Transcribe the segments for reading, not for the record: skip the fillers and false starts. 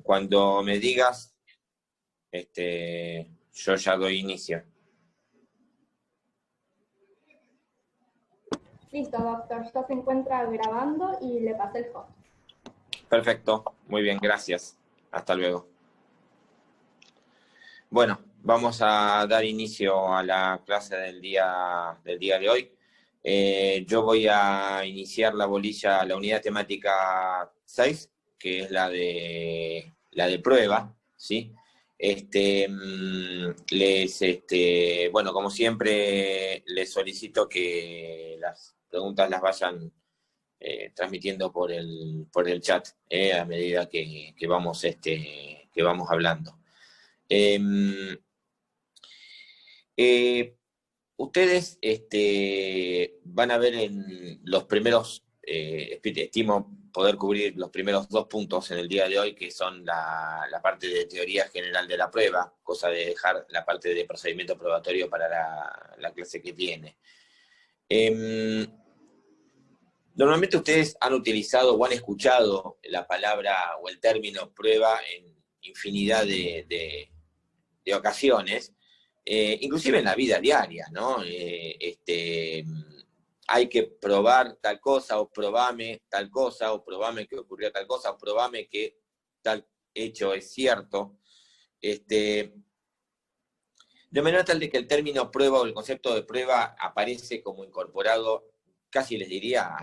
Cuando me digas, yo ya doy inicio. Listo, doctor. Ya se encuentra grabando y le pasé el host. Perfecto, muy bien, gracias. Hasta luego. Bueno, vamos a dar inicio a la clase del día de hoy. Yo voy a iniciar la bolilla, la unidad temática 6, que es la de prueba, ¿sí? Bueno, como siempre, les solicito que las preguntas las vayan transmitiendo por el chat, a medida que vamos hablando. Ustedes van a ver en los primeros, estimo poder cubrir los primeros 2 puntos en el día de hoy, que son la parte de teoría general de la prueba, cosa de dejar la parte de procedimiento probatorio para la clase que viene. Normalmente ustedes han utilizado o han escuchado la palabra o el término prueba en infinidad de ocasiones, inclusive en la vida diaria, ¿no? Hay que probar tal cosa, o probame tal cosa, o probame que ocurrió tal cosa, o probame que tal hecho es cierto. De manera tal de que el término prueba o el concepto de prueba aparece como incorporado, casi les diría,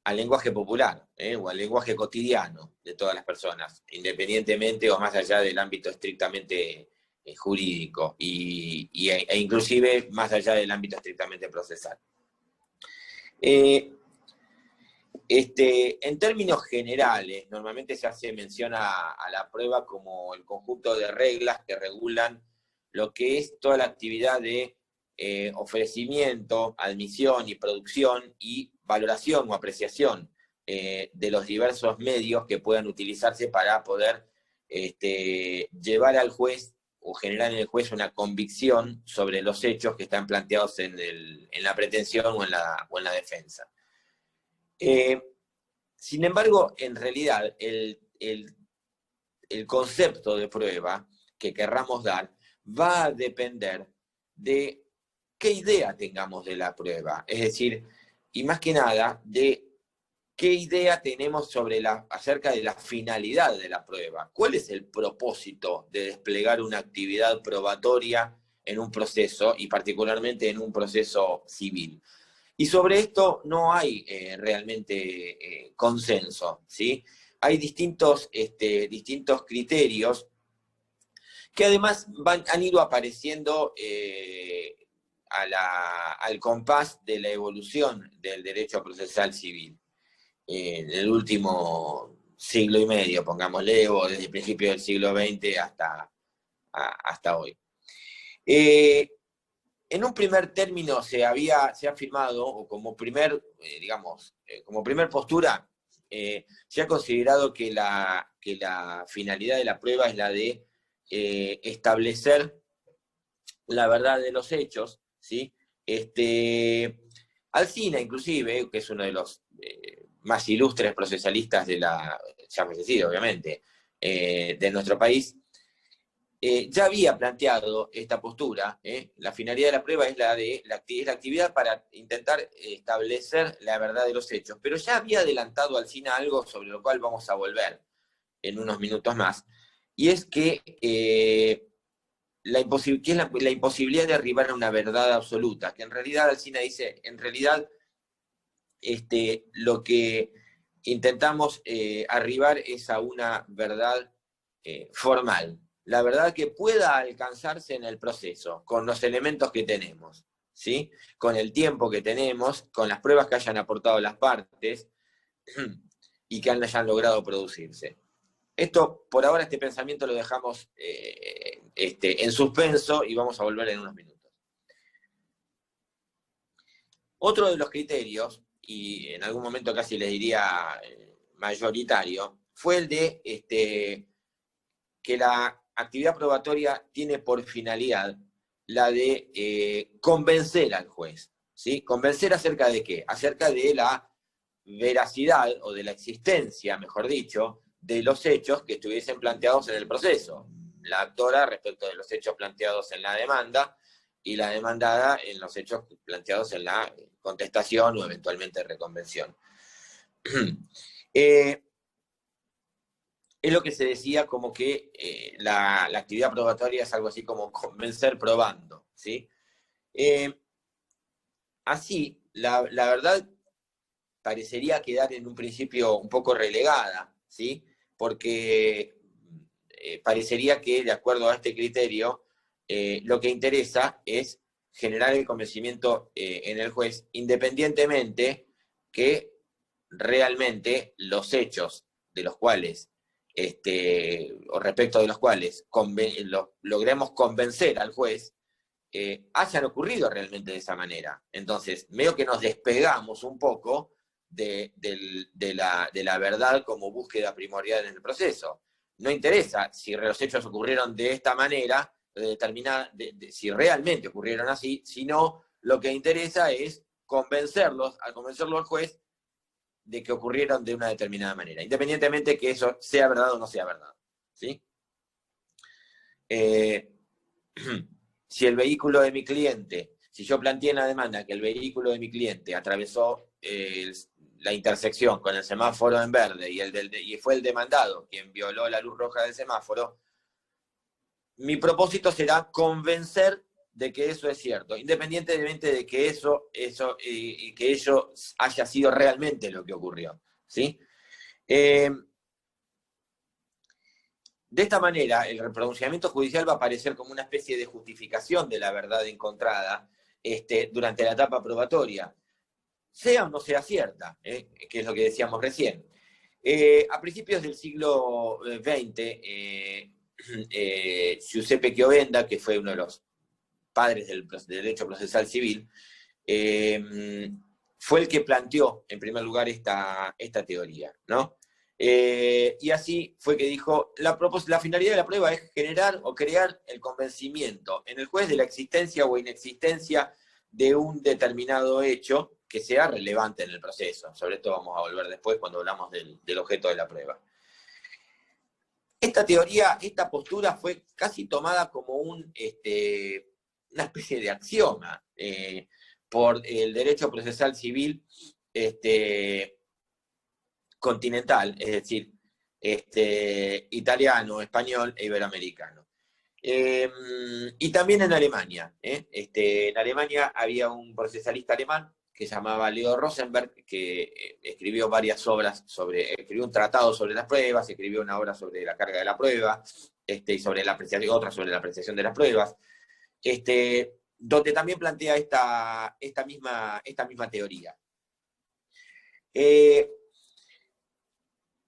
al lenguaje popular, o al lenguaje cotidiano de todas las personas, independientemente o más allá del ámbito estrictamente jurídico e inclusive más allá del ámbito estrictamente procesal. En términos generales, normalmente se hace mención a la prueba como el conjunto de reglas que regulan lo que es toda la actividad de ofrecimiento, admisión y producción y valoración o apreciación de los diversos medios que puedan utilizarse para poder llevar al juez o generar en el juez una convicción sobre los hechos que están planteados en la pretensión o en la defensa. Sin embargo, en realidad, el concepto de prueba que querramos dar va a depender de qué idea tengamos de la prueba. Es decir, y más que nada, de qué idea tenemos acerca de la finalidad de la prueba. ¿Cuál es el propósito de desplegar una actividad probatoria en un proceso, y particularmente en un proceso civil? Y sobre esto no hay realmente consenso, ¿sí? Hay distintos criterios que además han ido apareciendo al compás de la evolución del derecho procesal civil en el último siglo y medio, pongámosle, o desde el principio del siglo XX hasta hoy. En un primer término se ha afirmado, o como primer postura, se ha considerado que la finalidad de la prueba es la de establecer la verdad de los hechos, ¿sí? Alsina, inclusive, que es uno de los más ilustres procesalistas ya fallecido, obviamente, de nuestro país, ya había planteado esta postura. La finalidad de la prueba es la actividad para intentar establecer la verdad de los hechos, pero ya había adelantado Alsina algo sobre lo cual vamos a volver en unos minutos más, y es que la imposibilidad de arribar a una verdad absoluta, que en realidad Alsina dice, en realidad lo que intentamos arribar es a una verdad formal, la verdad que pueda alcanzarse en el proceso, con los elementos que tenemos, ¿sí? Con el tiempo que tenemos, con las pruebas que hayan aportado las partes y que hayan logrado producirse. Esto, por ahora, este pensamiento lo dejamos en suspenso y vamos a volver en unos minutos. Otro de los criterios, y en algún momento casi les diría mayoritario, fue el de que la actividad probatoria tiene por finalidad la de convencer al juez, ¿sí? ¿Convencer acerca de qué? Acerca de la veracidad, o de la existencia, mejor dicho, de los hechos que estuviesen planteados en el proceso. La actora respecto de los hechos planteados en la demanda y la demandada en los hechos planteados en la contestación o eventualmente reconvención. Es lo que se decía como que la actividad probatoria es algo así como convencer probando, ¿sí? Así, la verdad parecería quedar en un principio un poco relegada, ¿sí? Porque parecería que, de acuerdo a este criterio, lo que interesa es generar el convencimiento en el juez, independientemente que realmente los hechos de los cuales, o respecto de los cuales logremos convencer al juez, hayan ocurrido realmente de esa manera. Entonces, medio que nos despegamos un poco de la verdad como búsqueda primordial en el proceso. No interesa si los hechos ocurrieron de esta manera, si realmente ocurrieron así, sino lo que interesa es convencerlo al juez de que ocurrieron de una determinada manera, independientemente que eso sea verdad o no sea verdad, ¿sí? Si el vehículo de mi cliente, si yo planteé en la demanda que el vehículo de mi cliente atravesó la intersección con el semáforo en verde y fue el demandado quien violó la luz roja del semáforo, mi propósito será convencer de que eso es cierto, independientemente de que eso haya sido realmente lo que ocurrió, ¿sí? De esta manera, el pronunciamiento judicial va a aparecer como una especie de justificación de la verdad encontrada durante la etapa probatoria, sea o no sea cierta, que es lo que decíamos recién. A principios del siglo XX, Giuseppe Chiovenda, que fue uno de los padres del derecho procesal civil, fue el que planteó, en primer lugar, esta teoría, ¿no? Y así fue que dijo, la finalidad de la prueba es generar o crear el convencimiento en el juez de la existencia o inexistencia de un determinado hecho que sea relevante en el proceso. Sobre esto vamos a volver después cuando hablamos del objeto de la prueba. Esta teoría, esta postura fue casi tomada como una especie de axioma por el derecho procesal civil continental, es decir, italiano, español e iberoamericano. Y también en Alemania. En Alemania había un procesalista alemán que se llamaba Leo Rosenberg, que escribió varias obras escribió un tratado sobre las pruebas, escribió una obra sobre la carga de la prueba, y sobre la apreciación, otra sobre la apreciación de las pruebas, donde también plantea esta misma teoría.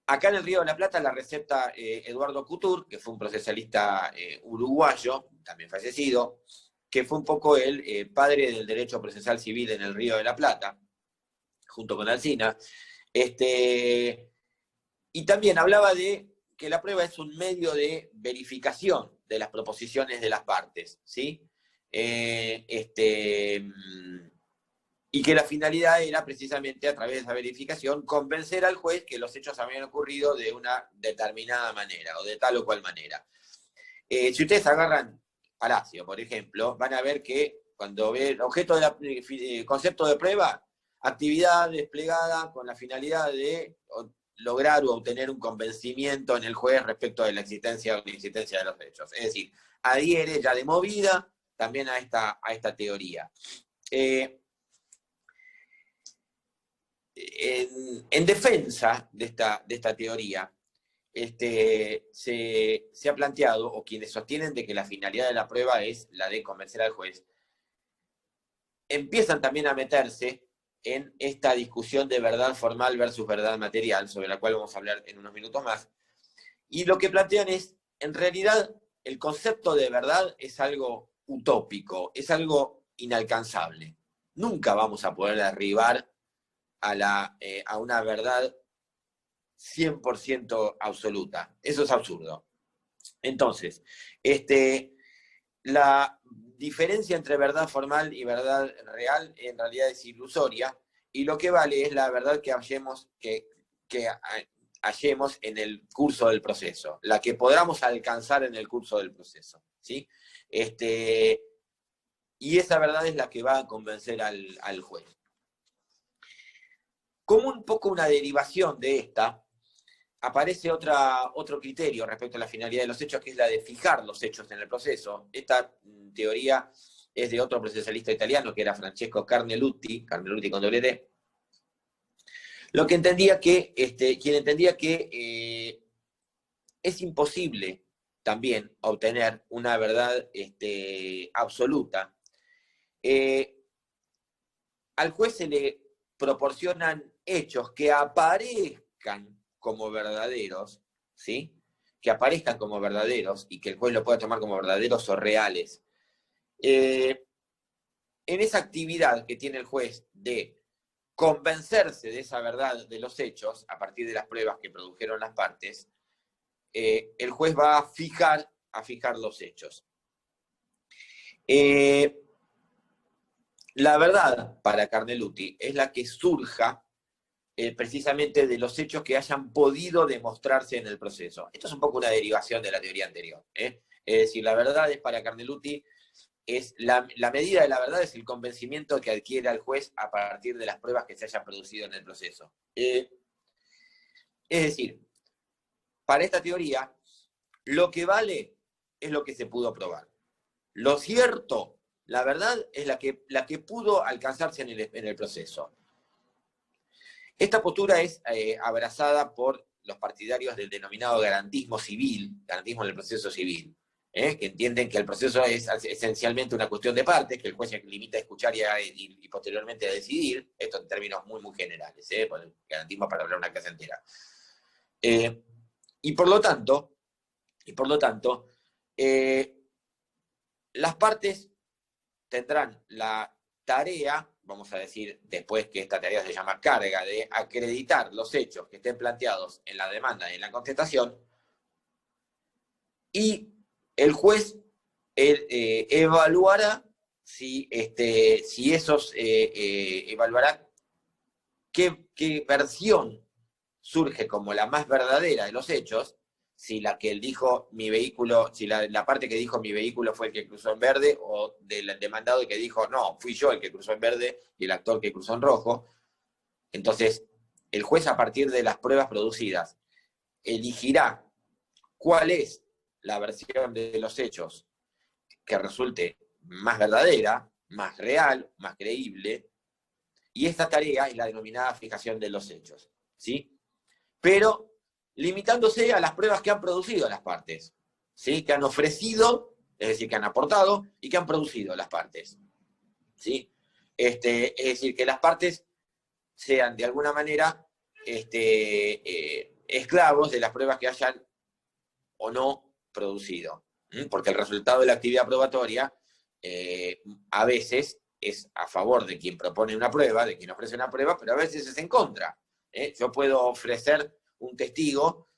Acá en el Río de la Plata la recepta Eduardo Couture, que fue un procesalista uruguayo, también fallecido, que fue un poco el padre del derecho procesal civil en el Río de la Plata, junto con Alsina. Y también hablaba de que la prueba es un medio de verificación de las proposiciones de las partes, ¿sí? Y que la finalidad era precisamente a través de esa verificación convencer al juez que los hechos habían ocurrido de una determinada manera o de tal o cual manera. Si ustedes agarran Palacio, por ejemplo, van a ver que cuando ve el objeto del concepto de prueba, actividad desplegada con la finalidad de lograr o obtener un convencimiento en el juez respecto de la existencia o inexistencia de los hechos. Es decir, adhiere ya de movida también a esta teoría. En defensa de esta teoría, se ha planteado, o quienes sostienen de que la finalidad de la prueba es la de convencer al juez, empiezan también a meterse en esta discusión de verdad formal versus verdad material, sobre la cual vamos a hablar en unos minutos más. Y lo que plantean es, en realidad, el concepto de verdad es algo utópico, es algo inalcanzable. Nunca vamos a poder arribar a una verdad 100% absoluta. Eso es absurdo. Entonces, la diferencia entre verdad formal y verdad real en realidad es ilusoria, y lo que vale es la verdad que hallemos en el curso del proceso, la que podamos alcanzar en el curso del proceso, ¿sí? Y esa verdad es la que va a convencer al juez. Como un poco una derivación de esta, aparece otro criterio respecto a la finalidad de los hechos, que es la de fijar los hechos en el proceso. Esta teoría es de otro procesalista italiano, que era Francesco Carnelutti con doble T, quien entendía que es imposible también obtener una verdad absoluta. Al juez se le proporcionan hechos que aparezcan como verdaderos, ¿sí? Que aparezcan como verdaderos y que el juez lo pueda tomar como verdaderos o reales. En esa actividad que tiene el juez de convencerse de esa verdad de los hechos a partir de las pruebas que produjeron las partes, el juez va a fijar los hechos. La verdad, para Carnelutti, es la que surja precisamente de los hechos que hayan podido demostrarse en el proceso. Esto es un poco una derivación de la teoría anterior. Es decir, la verdad es para Carnelutti, la medida de la verdad es el convencimiento que adquiere el juez a partir de las pruebas que se hayan producido en el proceso. Es decir, para esta teoría, lo que vale es lo que se pudo probar. Lo cierto, la verdad, es la que pudo alcanzarse en el proceso. Esta postura es abrazada por los partidarios del denominado garantismo civil, garantismo en el proceso civil, que entienden que el proceso es esencialmente una cuestión de partes, que el juez se limita a escuchar y posteriormente a decidir, esto en términos muy, muy generales, por el garantismo para hablar una clase entera. Y por lo tanto, las partes tendrán la tarea, vamos a decir después que esta tarea se llama carga, de acreditar los hechos que estén planteados en la demanda y en la contestación, y el juez evaluará evaluará qué versión surge como la más verdadera de los hechos, si la que él dijo mi vehículo, si la parte que dijo mi vehículo fue el que cruzó en verde, o del demandado que dijo no, fui yo el que cruzó en verde y el actor que cruzó en rojo. Entonces, el juez, a partir de las pruebas producidas, elegirá cuál es la versión de los hechos que resulte más verdadera, más real, más creíble, y esta tarea es la denominada fijación de los hechos, ¿sí? Pero limitándose a las pruebas que han producido las partes, ¿sí? Que han ofrecido, es decir, que han aportado y que han producido las partes, ¿sí? Es decir, que las partes sean de alguna manera esclavos de las pruebas que hayan o no producido, porque el resultado de la actividad probatoria a veces es a favor de quien propone una prueba, de quien ofrece una prueba, pero a veces es en contra. Yo puedo ofrecer un testigo,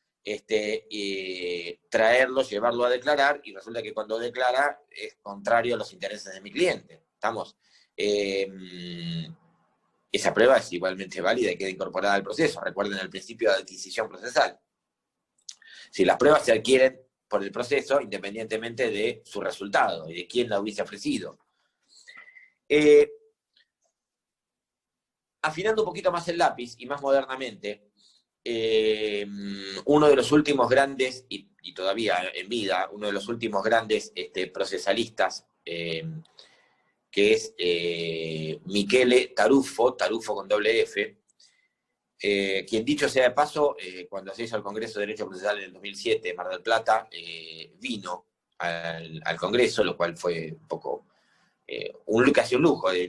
traerlo, llevarlo a declarar, y resulta que cuando declara es contrario a los intereses de mi cliente. ¿Estamos? Esa prueba es igualmente válida y queda incorporada al proceso. Recuerden el principio de adquisición procesal. Si las pruebas se adquieren por el proceso, independientemente de su resultado y de quién la hubiese ofrecido. Afinando un poquito más el lápiz, y más modernamente, uno de los últimos grandes, y todavía en vida, uno de los últimos grandes procesalistas, que es Michele Tarufo con doble F, quien, dicho sea de paso, cuando se hizo el Congreso de Derecho Procesal en el 2007 en Mar del Plata, vino al Congreso, lo cual fue un poco casi un lujo, le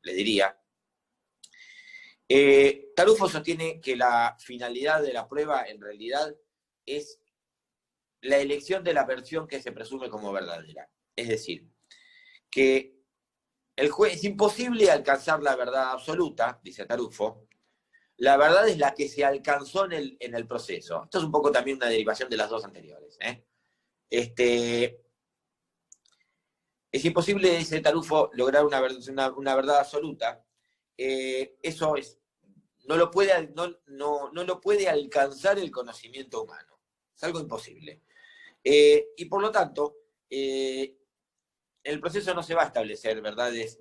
diría. Tarufo sostiene que la finalidad de la prueba en realidad es la elección de la versión que se presume como verdadera. Es decir, que el juez, es imposible alcanzar la verdad absoluta, dice Tarufo. La verdad es la que se alcanzó en el proceso. Esto es un poco también una derivación de las dos anteriores. Es imposible, dice Tarufo, lograr una verdad absoluta. Eso es no lo puede alcanzar el conocimiento humano. Es algo imposible. Y por lo tanto, en el proceso no se va a establecer verdades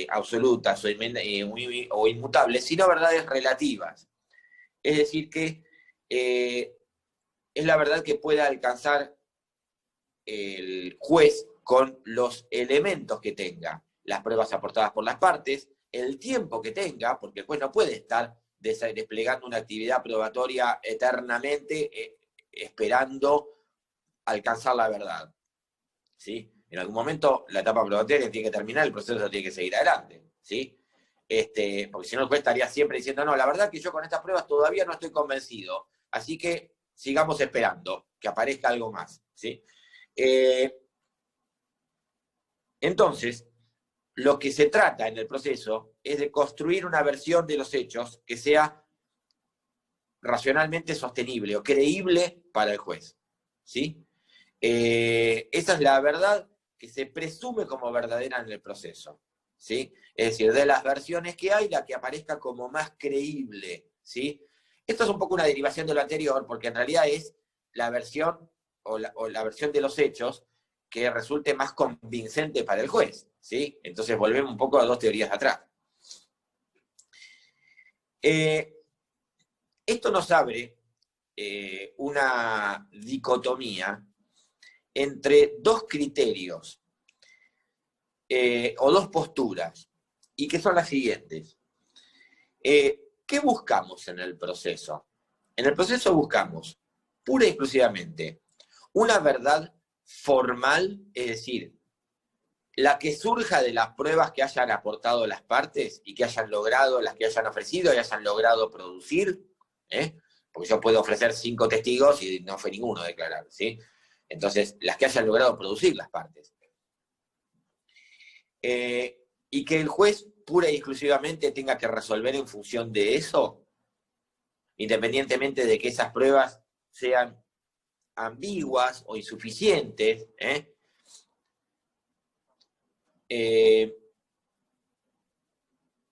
absolutas o inmutables, sino verdades relativas. Es decir, que es la verdad que puede alcanzar el juez con los elementos que tenga, las pruebas aportadas por las partes, el tiempo que tenga, porque el juez no puede estar desplegando una actividad probatoria eternamente esperando alcanzar la verdad. ¿Sí? En algún momento la etapa probatoria tiene que terminar, el proceso tiene que seguir adelante. ¿Sí? Porque si no el juez estaría siempre diciendo, no, la verdad que yo con estas pruebas todavía no estoy convencido, así que sigamos esperando que aparezca algo más. ¿Sí? Entonces, lo que se trata en el proceso es de construir una versión de los hechos que sea racionalmente sostenible o creíble para el juez. ¿Sí? Esa es la verdad que se presume como verdadera en el proceso. ¿Sí? Es decir, de las versiones que hay, la que aparezca como más creíble. ¿Sí? Esto es un poco una derivación de lo anterior, porque en realidad es la versión o la versión de los hechos que resulte más convincente para el juez. ¿Sí? Entonces volvemos un poco a dos teorías atrás. Esto nos abre una dicotomía entre dos criterios o dos posturas, y que son las siguientes. ¿Qué buscamos en el proceso? En el proceso buscamos, pura y exclusivamente, una verdad formal, es decir, la que surja de las pruebas que hayan aportado las partes y que hayan logrado, las que hayan ofrecido y hayan logrado producir, porque yo puedo ofrecer 5 testigos y no fue ninguno declarar, ¿sí? Entonces, las que hayan logrado producir las partes. Y que el juez pura y exclusivamente tenga que resolver en función de eso, independientemente de que esas pruebas sean ambiguas o insuficientes,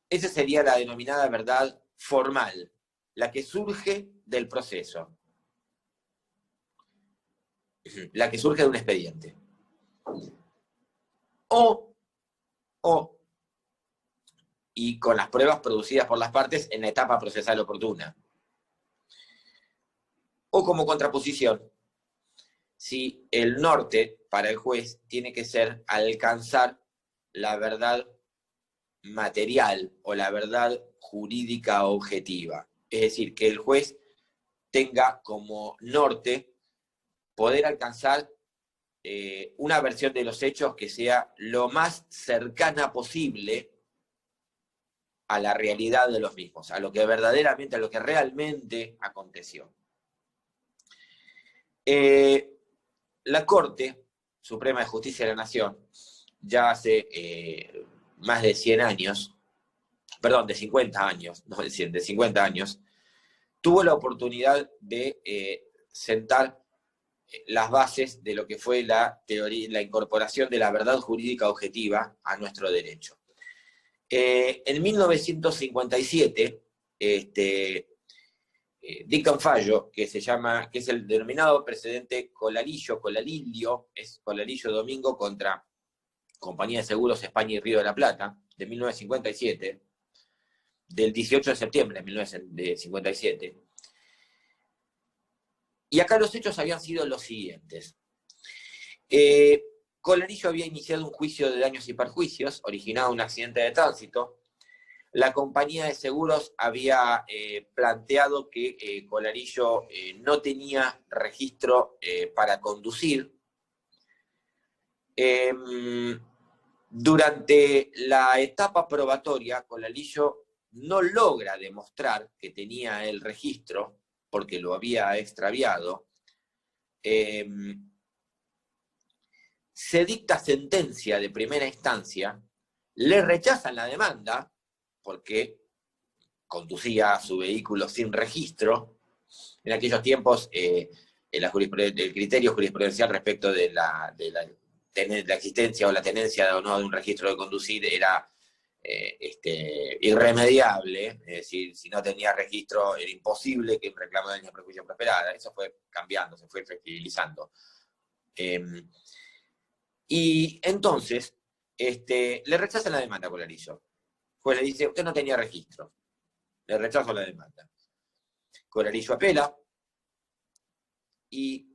esa sería la denominada verdad formal, la que surge del proceso, la que surge de un expediente. Y con las pruebas producidas por las partes en la etapa procesal oportuna. O como contraposición, si el norte para el juez tiene que ser alcanzar la verdad material o la verdad jurídica objetiva. Es decir, que el juez tenga como norte poder alcanzar una versión de los hechos que sea lo más cercana posible a la realidad de los mismos, a lo que verdaderamente, a lo que realmente aconteció. La Corte Suprema de Justicia de la Nación, ya hace más de 100 años, perdón, de 50 años, no de 100, de 50 años, tuvo la oportunidad de sentar las bases de lo que fue la teoría, la incorporación de la verdad jurídica objetiva a nuestro derecho. En 1957, dicta un fallo que es el denominado precedente Colalillo, es Colalillo Domingo contra Compañía de Seguros España y Río de la Plata, de 1957, del 18 de septiembre de 1957. Y acá los hechos habían sido los siguientes. Colalillo había iniciado un juicio de daños y perjuicios, originado un accidente de tránsito. La compañía de seguros había planteado que Colalillo no tenía registro para conducir. Durante la etapa probatoria, Colalillo no logra demostrar que tenía el registro, porque lo había extraviado. Se dicta sentencia de primera instancia, le rechazan la demanda, porque conducía su vehículo sin registro. En aquellos tiempos, el criterio jurisprudencial respecto de la existencia o la tenencia o no de un registro de conducir era irremediable, es decir, si no tenía registro era imposible que un reclamo de daño, perjuicio prosperara. Eso fue cambiando, se fue flexibilizando. Y entonces, le rechazan la demanda a Colarizo. Pues le dice, usted no tenía registro. Le rechazo la demanda. Colarizo apela y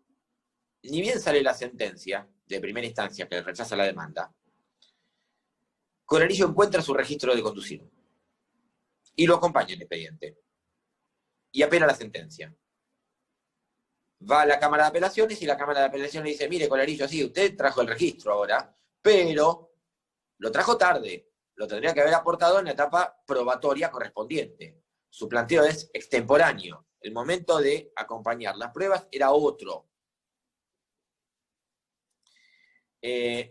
ni bien sale la sentencia de primera instancia que le rechaza la demanda, Colarizo encuentra su registro de conducir y lo acompaña en el expediente y apela la sentencia. Va a la Cámara de Apelaciones y la Cámara de Apelaciones le dice, mire, Colarizo, sí, usted trajo el registro ahora, pero lo trajo tarde, lo tendría que haber aportado en la etapa probatoria correspondiente. Su planteo es extemporáneo. El momento de acompañar las pruebas era otro. Era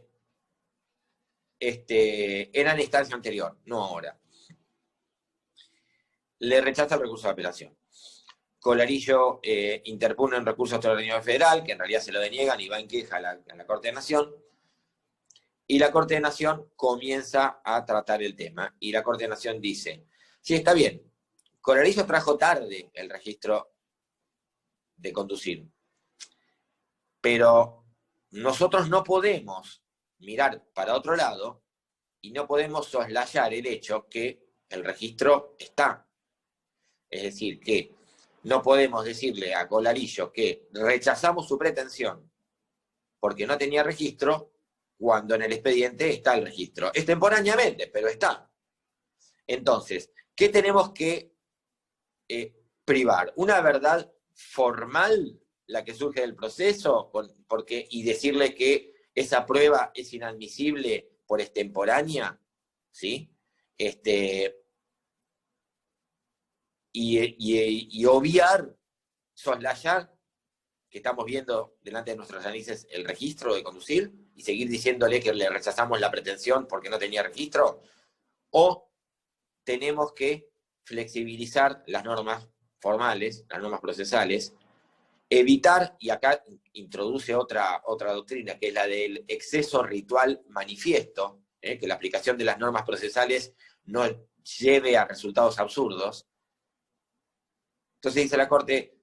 en instancia anterior, no ahora. Le rechaza el recurso de apelación. Colarillo interpone un recurso ante la Unión Federal, que en realidad se lo deniegan y va en queja a la Corte de Nación. Y la Corte de Nación comienza a tratar el tema. Y la Corte de Nación dice, sí, está bien, Colarillo trajo tarde el registro de conducir, pero nosotros no podemos mirar para otro lado y no podemos soslayar el hecho que el registro está. Es decir, que no podemos decirle a Colarillo que rechazamos su pretensión porque no tenía registro cuando en el expediente está el registro. Extemporáneamente, pero está. Entonces, ¿qué tenemos que privar? ¿Una verdad formal, la que surge del proceso, y decirle que esa prueba es inadmisible por extemporánea? ¿Sí? Y obviar, soslayar, que estamos viendo delante de nuestros análisis el registro de conducir, y seguir diciéndole que le rechazamos la pretensión porque no tenía registro, o tenemos que flexibilizar las normas formales, las normas procesales, evitar, y acá introduce otra doctrina, que es la del exceso ritual manifiesto, que la aplicación de las normas procesales no lleve a resultados absurdos. Entonces dice la Corte,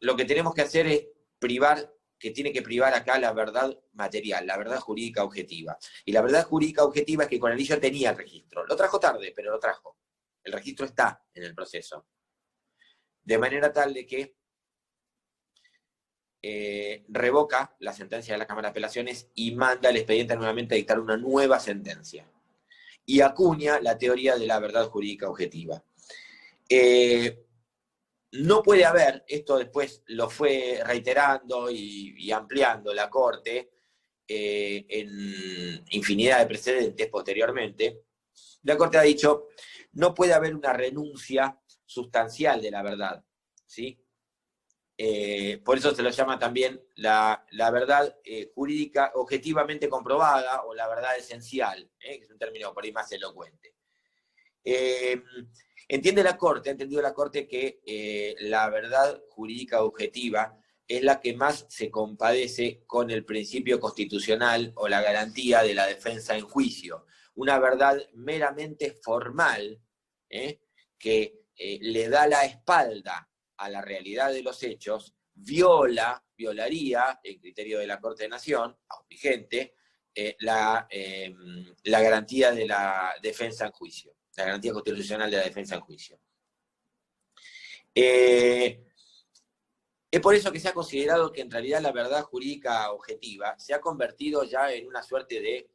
lo que tenemos que hacer es tiene que privar acá la verdad material, la verdad jurídica objetiva. Y la verdad jurídica objetiva es que Colarillo tenía el registro. Lo trajo tarde, pero lo trajo. El registro está en el proceso. De manera tal de que revoca la sentencia de la Cámara de Apelaciones y manda al expediente nuevamente a dictar una nueva sentencia. Y acuña la teoría de la verdad jurídica objetiva. No puede haber, esto después lo fue reiterando y ampliando la Corte en infinidad de precedentes posteriormente. La Corte ha dicho, no puede haber una renuncia sustancial de la verdad, ¿sí? Por eso se lo llama también la verdad jurídica objetivamente comprobada o la verdad esencial, que es un término por ahí más elocuente. Ha entendido la Corte que la verdad jurídica objetiva es la que más se compadece con el principio constitucional o la garantía de la defensa en juicio. Una verdad meramente formal, que le da la espalda a la realidad de los hechos, violaría, el criterio de la Corte de Nación, aún vigente, la garantía de la defensa en juicio. La garantía constitucional de la defensa en juicio. Es por eso que se ha considerado que en realidad la verdad jurídica objetiva se ha convertido ya en una suerte de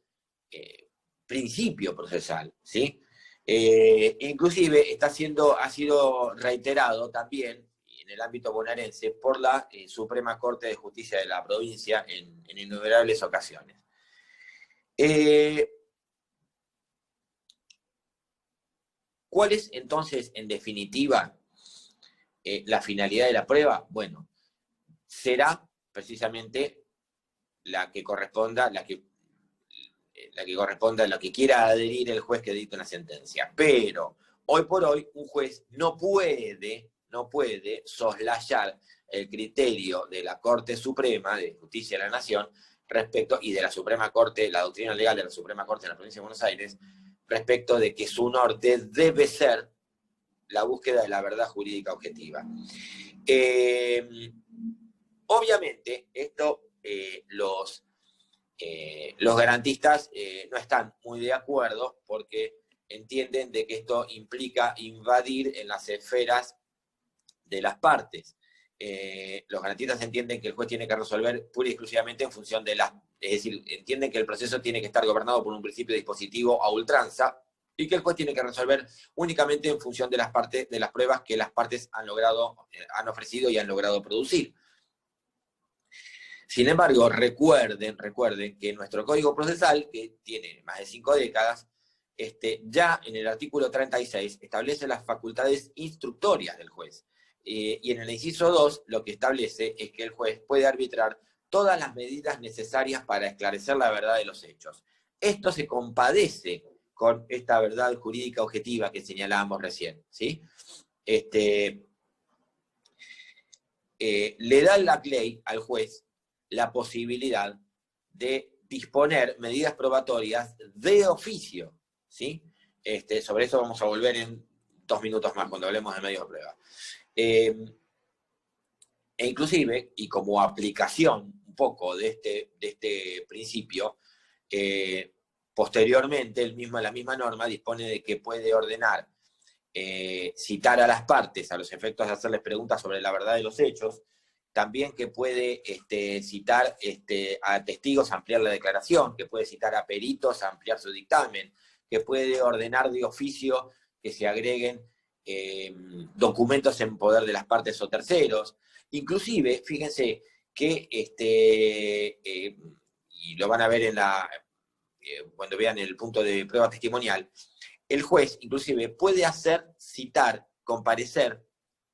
principio procesal, ¿sí? Inclusive ha sido reiterado también en el ámbito bonaerense por la Suprema Corte de Justicia de la provincia en innumerables ocasiones. ¿Cuál es entonces, en definitiva, la finalidad de la prueba? Bueno, será precisamente la que corresponda a lo que quiera adherir el juez que dicta una sentencia. Pero hoy por hoy un juez no puede soslayar el criterio de la Corte Suprema de Justicia de la Nación respecto, y de la Suprema Corte, la doctrina legal de la Suprema Corte de la Provincia de Buenos Aires, respecto de que su norte debe ser la búsqueda de la verdad jurídica objetiva. Obviamente, esto los garantistas no están muy de acuerdo porque entienden de que esto implica invadir en las esferas de las partes. Los garantistas entienden que el juez tiene que resolver pura y exclusivamente en función de las... Es decir, entienden que el proceso tiene que estar gobernado por un principio dispositivo a ultranza y que el juez tiene que resolver únicamente en función de las partes, de las pruebas que las partes han logrado, han ofrecido y han logrado producir. Sin embargo, recuerden que nuestro Código Procesal, que tiene más de 5 décadas, ya en el artículo 36 establece las facultades instructorias del juez. Y en el inciso 2 lo que establece es que el juez puede arbitrar todas las medidas necesarias para esclarecer la verdad de los hechos. Esto se compadece con esta verdad jurídica objetiva que señalábamos recién, ¿sí? Le da la ley al juez la posibilidad de disponer medidas probatorias de oficio, ¿sí? Sobre eso vamos a volver en 2 minutos más, cuando hablemos de medios de prueba. E inclusive, y como aplicación un poco de este principio, posteriormente la misma norma dispone de que puede ordenar citar a las partes a los efectos de hacerles preguntas sobre la verdad de los hechos, también que puede citar a testigos, ampliar la declaración, que puede citar a peritos, ampliar su dictamen, que puede ordenar de oficio que se agreguen documentos en poder de las partes o terceros. Inclusive, fíjense que, y lo van a ver cuando vean el punto de prueba testimonial, el juez inclusive puede hacer citar, comparecer,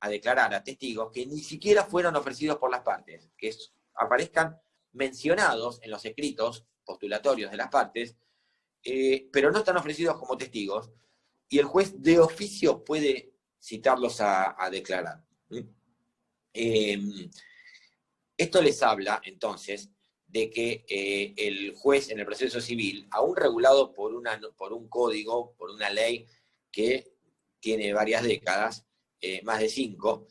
a declarar a testigos que ni siquiera fueron ofrecidos por las partes, que aparezcan mencionados en los escritos postulatorios de las partes, pero no están ofrecidos como testigos, y el juez de oficio puede citarlos a declarar. Esto les habla, entonces, de que el juez en el proceso civil, aún regulado por un código, por una ley que tiene varias décadas, más de 5,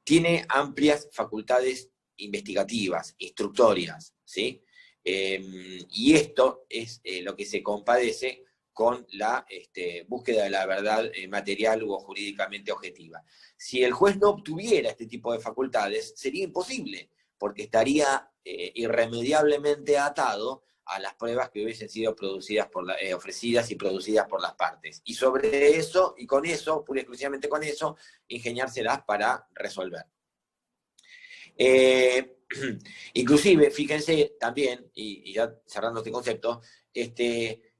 tiene amplias facultades investigativas, instructorias, ¿sí? Y esto es lo que se compadece con la búsqueda de la verdad material o jurídicamente objetiva. Si el juez no obtuviera este tipo de facultades, sería imposible, porque estaría irremediablemente atado a las pruebas que hubiesen sido producidas ofrecidas y producidas por las partes. Y sobre eso, y con eso, pura y exclusivamente con eso, ingeniárselas para resolver. Inclusive, fíjense también, y ya cerrando este concepto, que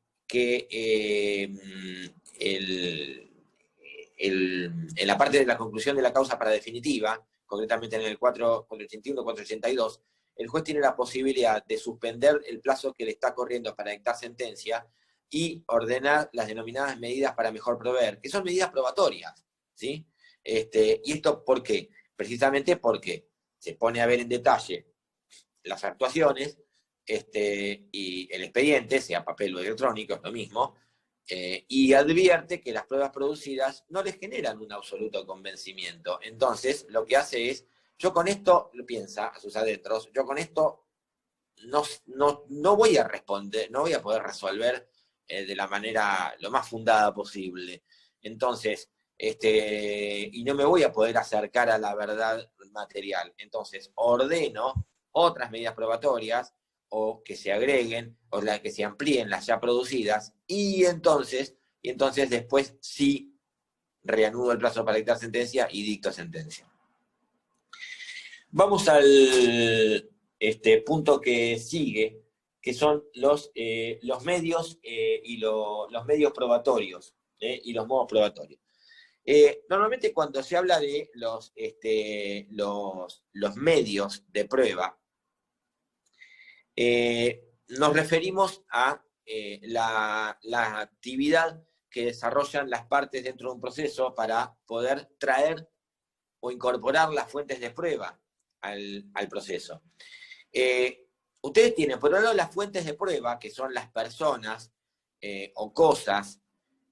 en la parte de la conclusión de la causa para definitiva, concretamente en el 481, 482, el juez tiene la posibilidad de suspender el plazo que le está corriendo para dictar sentencia y ordenar las denominadas medidas para mejor proveer, que son medidas probatorias, ¿sí? ¿Y esto por qué? Precisamente porque se pone a ver en detalle las actuaciones y el expediente, sea papel o electrónico, es lo mismo, y advierte que las pruebas producidas no les generan un absoluto convencimiento. Entonces, lo que hace es, yo con esto, piensa a sus adentros, yo con esto no voy a responder, no voy a poder resolver de la manera lo más fundada posible. Entonces, y no me voy a poder acercar a la verdad material. Entonces, ordeno otras medidas probatorias, o que se agreguen, o que se amplíen las ya producidas, y entonces después sí reanudo el plazo para dictar sentencia y dicto sentencia. Vamos al punto que sigue, que son los medios y los medios probatorios y los modos probatorios. Normalmente cuando se habla de los medios de prueba, nos referimos a la actividad que desarrollan las partes dentro de un proceso para poder traer o incorporar las fuentes de prueba al proceso. Ustedes tienen, por un lado, las fuentes de prueba, que son las personas o cosas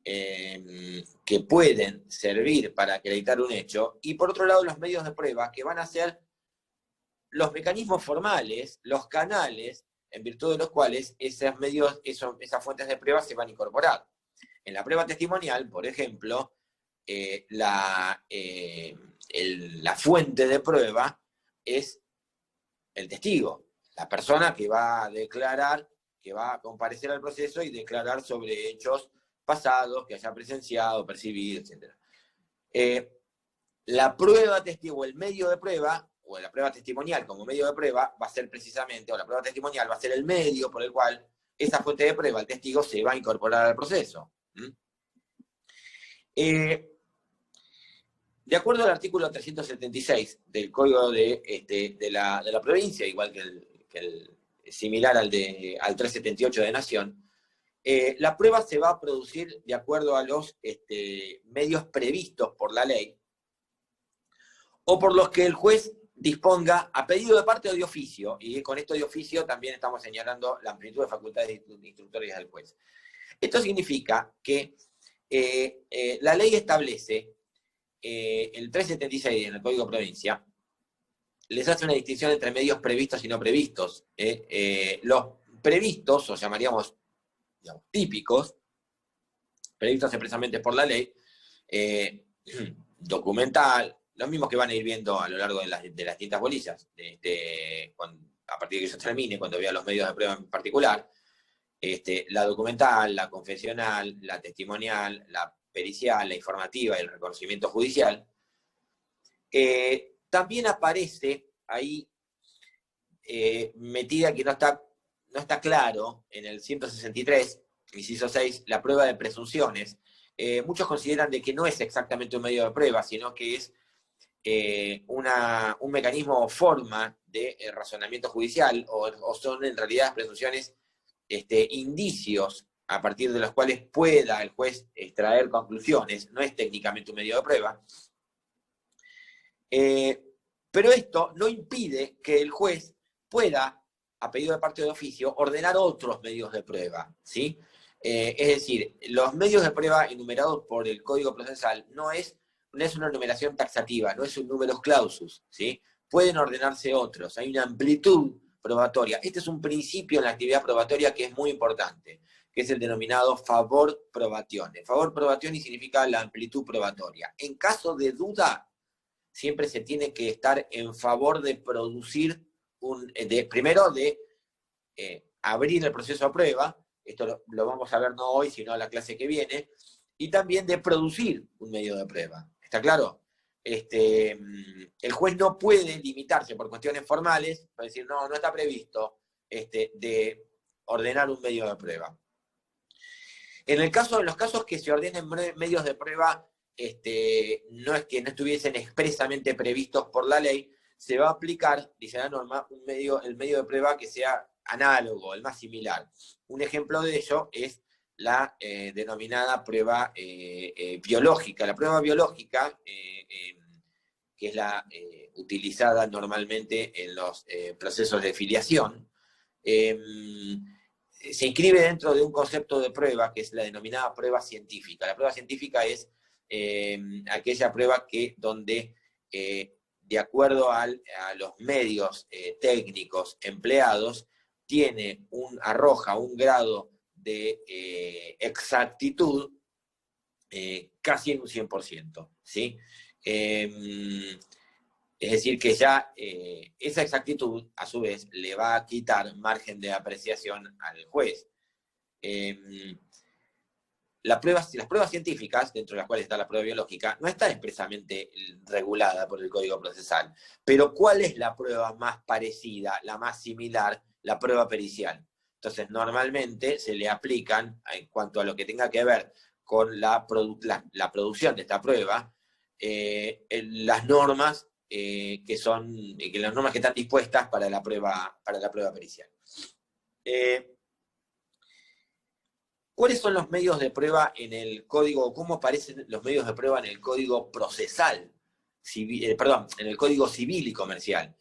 que pueden servir para acreditar un hecho, y por otro lado, los medios de prueba, que van a ser los mecanismos formales, los canales, en virtud de los cuales esas fuentes de prueba se van a incorporar. En la prueba testimonial, por ejemplo, la fuente de prueba es el testigo, la persona que va a declarar, que va a comparecer al proceso y declarar sobre hechos pasados que haya presenciado, percibido, etc. La prueba testigo, el medio de prueba, o la prueba testimonial como medio de prueba, va a ser precisamente, o la prueba testimonial va a ser el medio por el cual esa fuente de prueba, el testigo, se va a incorporar al proceso. De acuerdo al artículo 376 del Código de la provincia, igual que similar al 378 de Nación, la prueba se va a producir de acuerdo a los medios previstos por la ley, o por los que el juez disponga a pedido de parte o de oficio, y con esto de oficio también estamos señalando la amplitud de facultades instructorias del juez. Esto significa que la ley establece, el 376 en el Código Provincia, les hace una distinción entre medios previstos y no previstos. Los previstos, o llamaríamos, digamos, típicos, previstos expresamente por la ley, documental, los mismos que van a ir viendo a lo largo de las distintas bolillas, a partir de que yo termine, cuando vea los medios de prueba en particular, la documental, la confesional, la testimonial, la pericial, la informativa y el reconocimiento judicial. También aparece ahí, metida que no está claro, en el 163, inciso 6, la prueba de presunciones. Muchos consideran de que no es exactamente un medio de prueba, sino que es un mecanismo o forma de razonamiento judicial, o son en realidad presunciones, indicios a partir de los cuales pueda el juez extraer conclusiones. No es técnicamente un medio de prueba. Pero esto no impide que el juez pueda, a pedido de parte de oficio, ordenar otros medios de prueba, ¿sí? Es decir, los medios de prueba enumerados por el Código Procesal no es una numeración taxativa, no es un numerus clausus, ¿sí? Pueden ordenarse otros, hay una amplitud probatoria. Este es un principio en la actividad probatoria que es muy importante, que es el denominado favor probatione. Favor probatione significa la amplitud probatoria. En caso de duda, siempre se tiene que estar en favor de producir, primero de abrir el proceso a prueba, esto lo vamos a ver no hoy, sino la clase que viene, y también de producir un medio de prueba. ¿Está claro? El juez no puede limitarse por cuestiones formales, para decir, no está previsto de ordenar un medio de prueba. En los casos que se ordenen medios de prueba, no es que no estuviesen expresamente previstos por la ley, se va a aplicar, dice la norma, el medio de prueba que sea análogo, el más similar. Un ejemplo de ello es la denominada prueba biológica. La prueba biológica, que es la utilizada normalmente en los procesos de filiación, se inscribe dentro de un concepto de prueba que es la denominada prueba científica. La prueba científica es aquella prueba donde, de acuerdo a los medios técnicos empleados, arroja un grado de exactitud casi en un 100%, ¿sí? Es decir, que ya esa exactitud, a su vez, le va a quitar margen de apreciación al juez. Las pruebas científicas, dentro de las cuales está la prueba biológica, no está expresamente regulada por el Código Procesal. Pero ¿cuál es la prueba más parecida, la más similar? La prueba pericial. Entonces, normalmente se le aplican, en cuanto a lo que tenga que ver con la producción de esta prueba, las normas las normas que están dispuestas para la prueba pericial. ¿Cuáles son los medios de prueba en el código? ¿Cómo aparecen los medios de prueba en el Código Procesal? En el Código Civil y Comercial.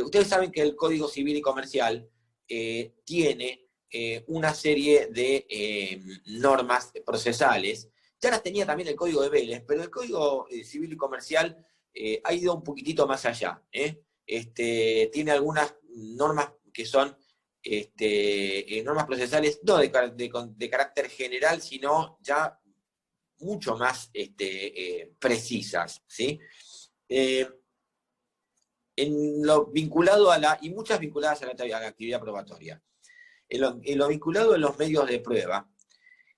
Ustedes saben que el Código Civil y Comercial tiene una serie de normas procesales. Ya las tenía también el Código de Vélez, pero el Código Civil y Comercial ha ido un poquitito más allá. Tiene algunas normas que son normas procesales, no de carácter general, sino ya mucho más precisas, ¿sí? En lo vinculado y muchas vinculadas a la actividad probatoria. En lo vinculado a los medios de prueba,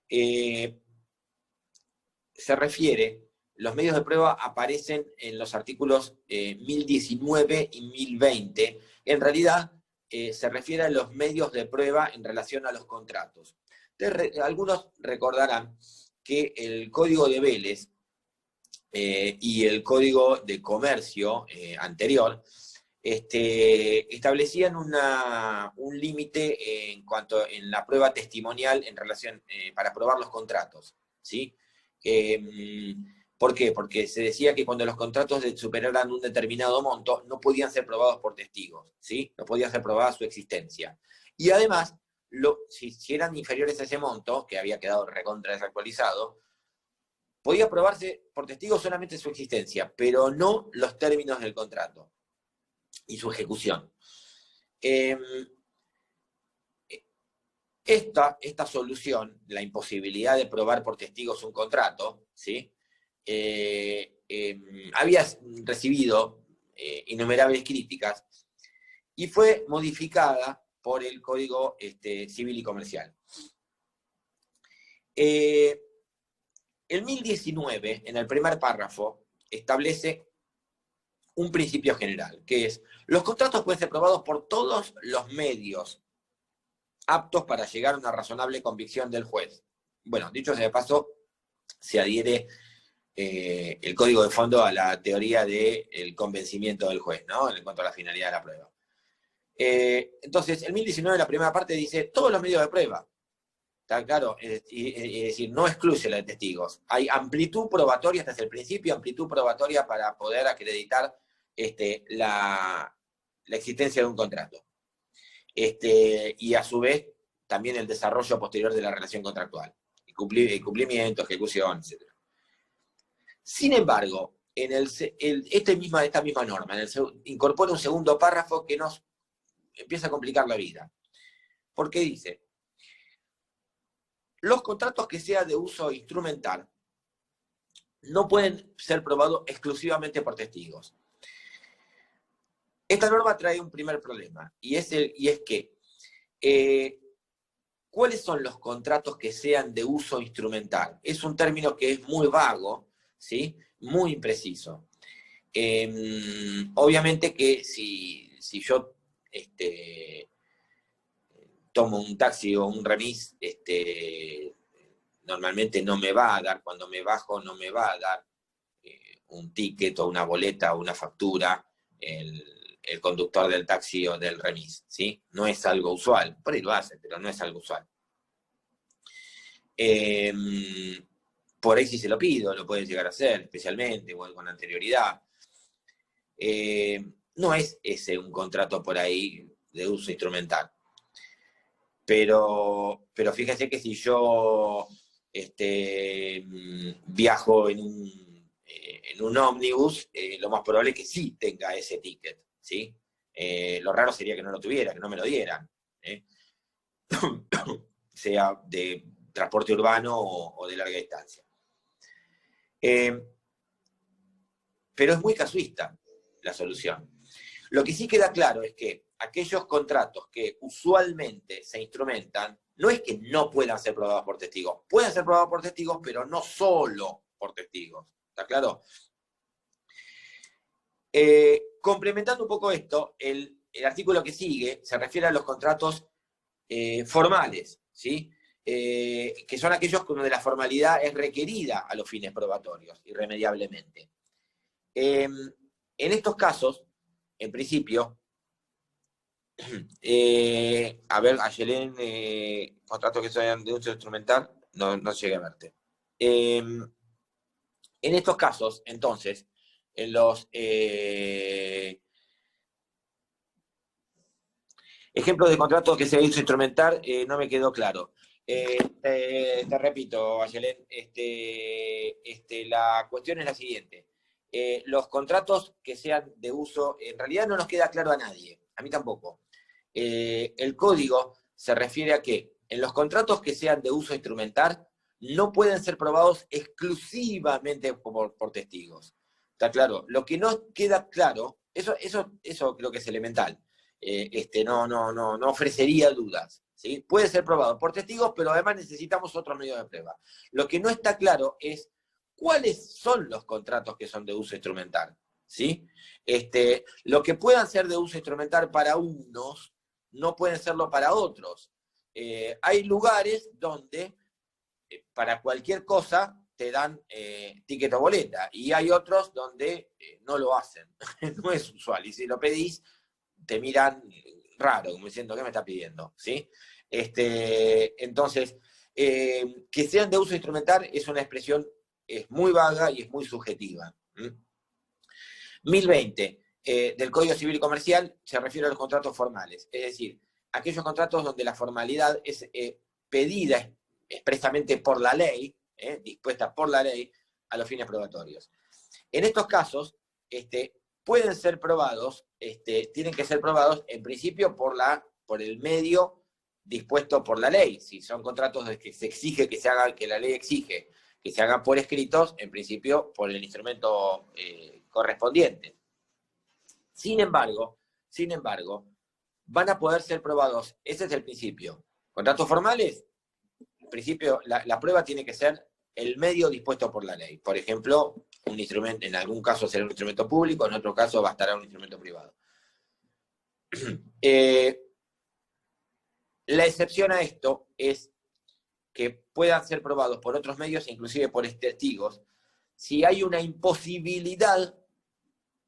se refiere, los medios de prueba aparecen en los artículos 1019 y 1020. En realidad, se refiere a los medios de prueba en relación a los contratos. Algunos recordarán que el Código de Vélez y el Código de Comercio anterior establecían un límite en cuanto en la prueba testimonial en relación para probar los contratos, ¿sí? ¿Por qué? Porque se decía que cuando los contratos superaran un determinado monto, no podían ser probados por testigos, ¿sí? No podía ser probada su existencia. Y además, si eran inferiores a ese monto, que había quedado recontra desactualizado, podía probarse por testigos solamente su existencia, pero no los términos del contrato y su ejecución. Esta solución, la imposibilidad de probar por testigos un contrato, ¿sí? Había recibido innumerables críticas y fue modificada por el Código Civil y Comercial. El 1019, en el primer párrafo, establece un principio general, que es: los contratos pueden ser probados por todos los medios aptos para llegar a una razonable convicción del juez. Bueno, dicho sea de paso, se adhiere el código de fondo a la teoría del convencimiento del juez, ¿no? En cuanto a la finalidad de la prueba. Entonces, el 1019, la primera parte, dice todos los medios de prueba. ¿Está claro? Es decir, no excluye la de testigos. Hay amplitud probatoria, este es el principio, amplitud probatoria para poder acreditar la existencia de un contrato. Y a su vez, también el desarrollo posterior de la relación contractual. El cumplimiento, ejecución, etc. Sin embargo, esta misma norma incorpora un segundo párrafo que nos empieza a complicar la vida. Porque dice: los contratos que sean de uso instrumental no pueden ser probados exclusivamente por testigos. Esta norma trae un primer problema, y es que ¿cuáles son los contratos que sean de uso instrumental? Es un término que es muy vago, ¿sí? Muy impreciso. Obviamente que si yo tomo un taxi o un remis, normalmente no me va a dar, cuando me bajo no me va a dar un ticket o una boleta o una factura el conductor del taxi o del remis, ¿sí? No es algo usual. Por ahí lo hace, pero no es algo usual. Por ahí si se lo pido, lo puede llegar a hacer, especialmente, o con anterioridad. No es ese un contrato por ahí de uso instrumental. Pero fíjense que si yo viajo en un ómnibus, lo más probable es que sí tenga ese ticket, ¿sí? Lo raro sería que no lo tuviera, que no me lo dieran, sea de transporte urbano o de larga distancia. Pero es muy casuista la solución. Lo que sí queda claro es que aquellos contratos que usualmente se instrumentan, no es que no puedan ser probados por testigos, pueden ser probados por testigos, pero no solo por testigos. ¿Está claro? Complementando un poco esto, el artículo que sigue se refiere a los contratos formales, ¿sí? Que son aquellos donde la formalidad es requerida a los fines probatorios, irremediablemente. En estos casos, en principio, a ver, Ayelén, contratos que sean de uso instrumental, no llegué a verte. En estos casos, entonces, Ejemplos de contratos que se hizo instrumentar, no me quedó claro. Te repito, Ayelen, la cuestión es la siguiente. Los contratos que sean de uso, en realidad no nos queda claro a nadie, a mí tampoco. El código se refiere a que en los contratos que sean de uso instrumental no pueden ser probados exclusivamente por testigos. ¿Está claro? Lo que no queda claro, eso creo que es elemental. No ofrecería dudas, ¿sí? Puede ser probado por testigos, pero además necesitamos otros medios de prueba. Lo que no está claro es cuáles son los contratos que son de uso instrumental, ¿sí? Lo que puedan ser de uso instrumental para unos, no pueden serlo para otros. Hay lugares donde para cualquier cosa te dan ticket o boleta, y hay otros donde no lo hacen. No es usual, y si lo pedís, te miran raro, como diciendo, ¿qué me está pidiendo? ¿Sí? Entonces, que sean de uso instrumental es una expresión muy vaga y es muy subjetiva. 1020 del Código Civil y Comercial se refiere a los contratos formales, es decir, aquellos contratos donde la formalidad es pedida expresamente por la ley, dispuesta por la ley a los fines probatorios. En estos casos, pueden ser probados, tienen que ser probados en principio por el medio dispuesto por la ley. Si son contratos de que se exige que se hagan, que la ley exige que se hagan por escritos, en principio por el instrumento correspondiente. Sin embargo, van a poder ser probados, ese es el principio. Contratos formales, en principio, la prueba tiene que ser el medio dispuesto por la ley. Por ejemplo, un instrumento, en algún caso será un instrumento público, en otro caso bastará un instrumento privado. La excepción a esto es que puedan ser probados por otros medios, inclusive por testigos, si hay una imposibilidad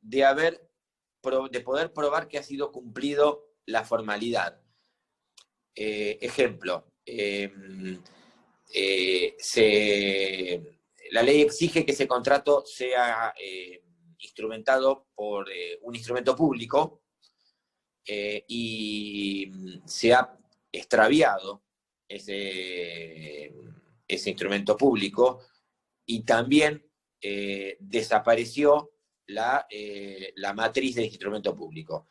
de poder probar que ha sido cumplido la formalidad. Ejemplo, la ley exige que ese contrato sea instrumentado por un instrumento público y se ha extraviado ese instrumento público y también desapareció la matriz del instrumento público.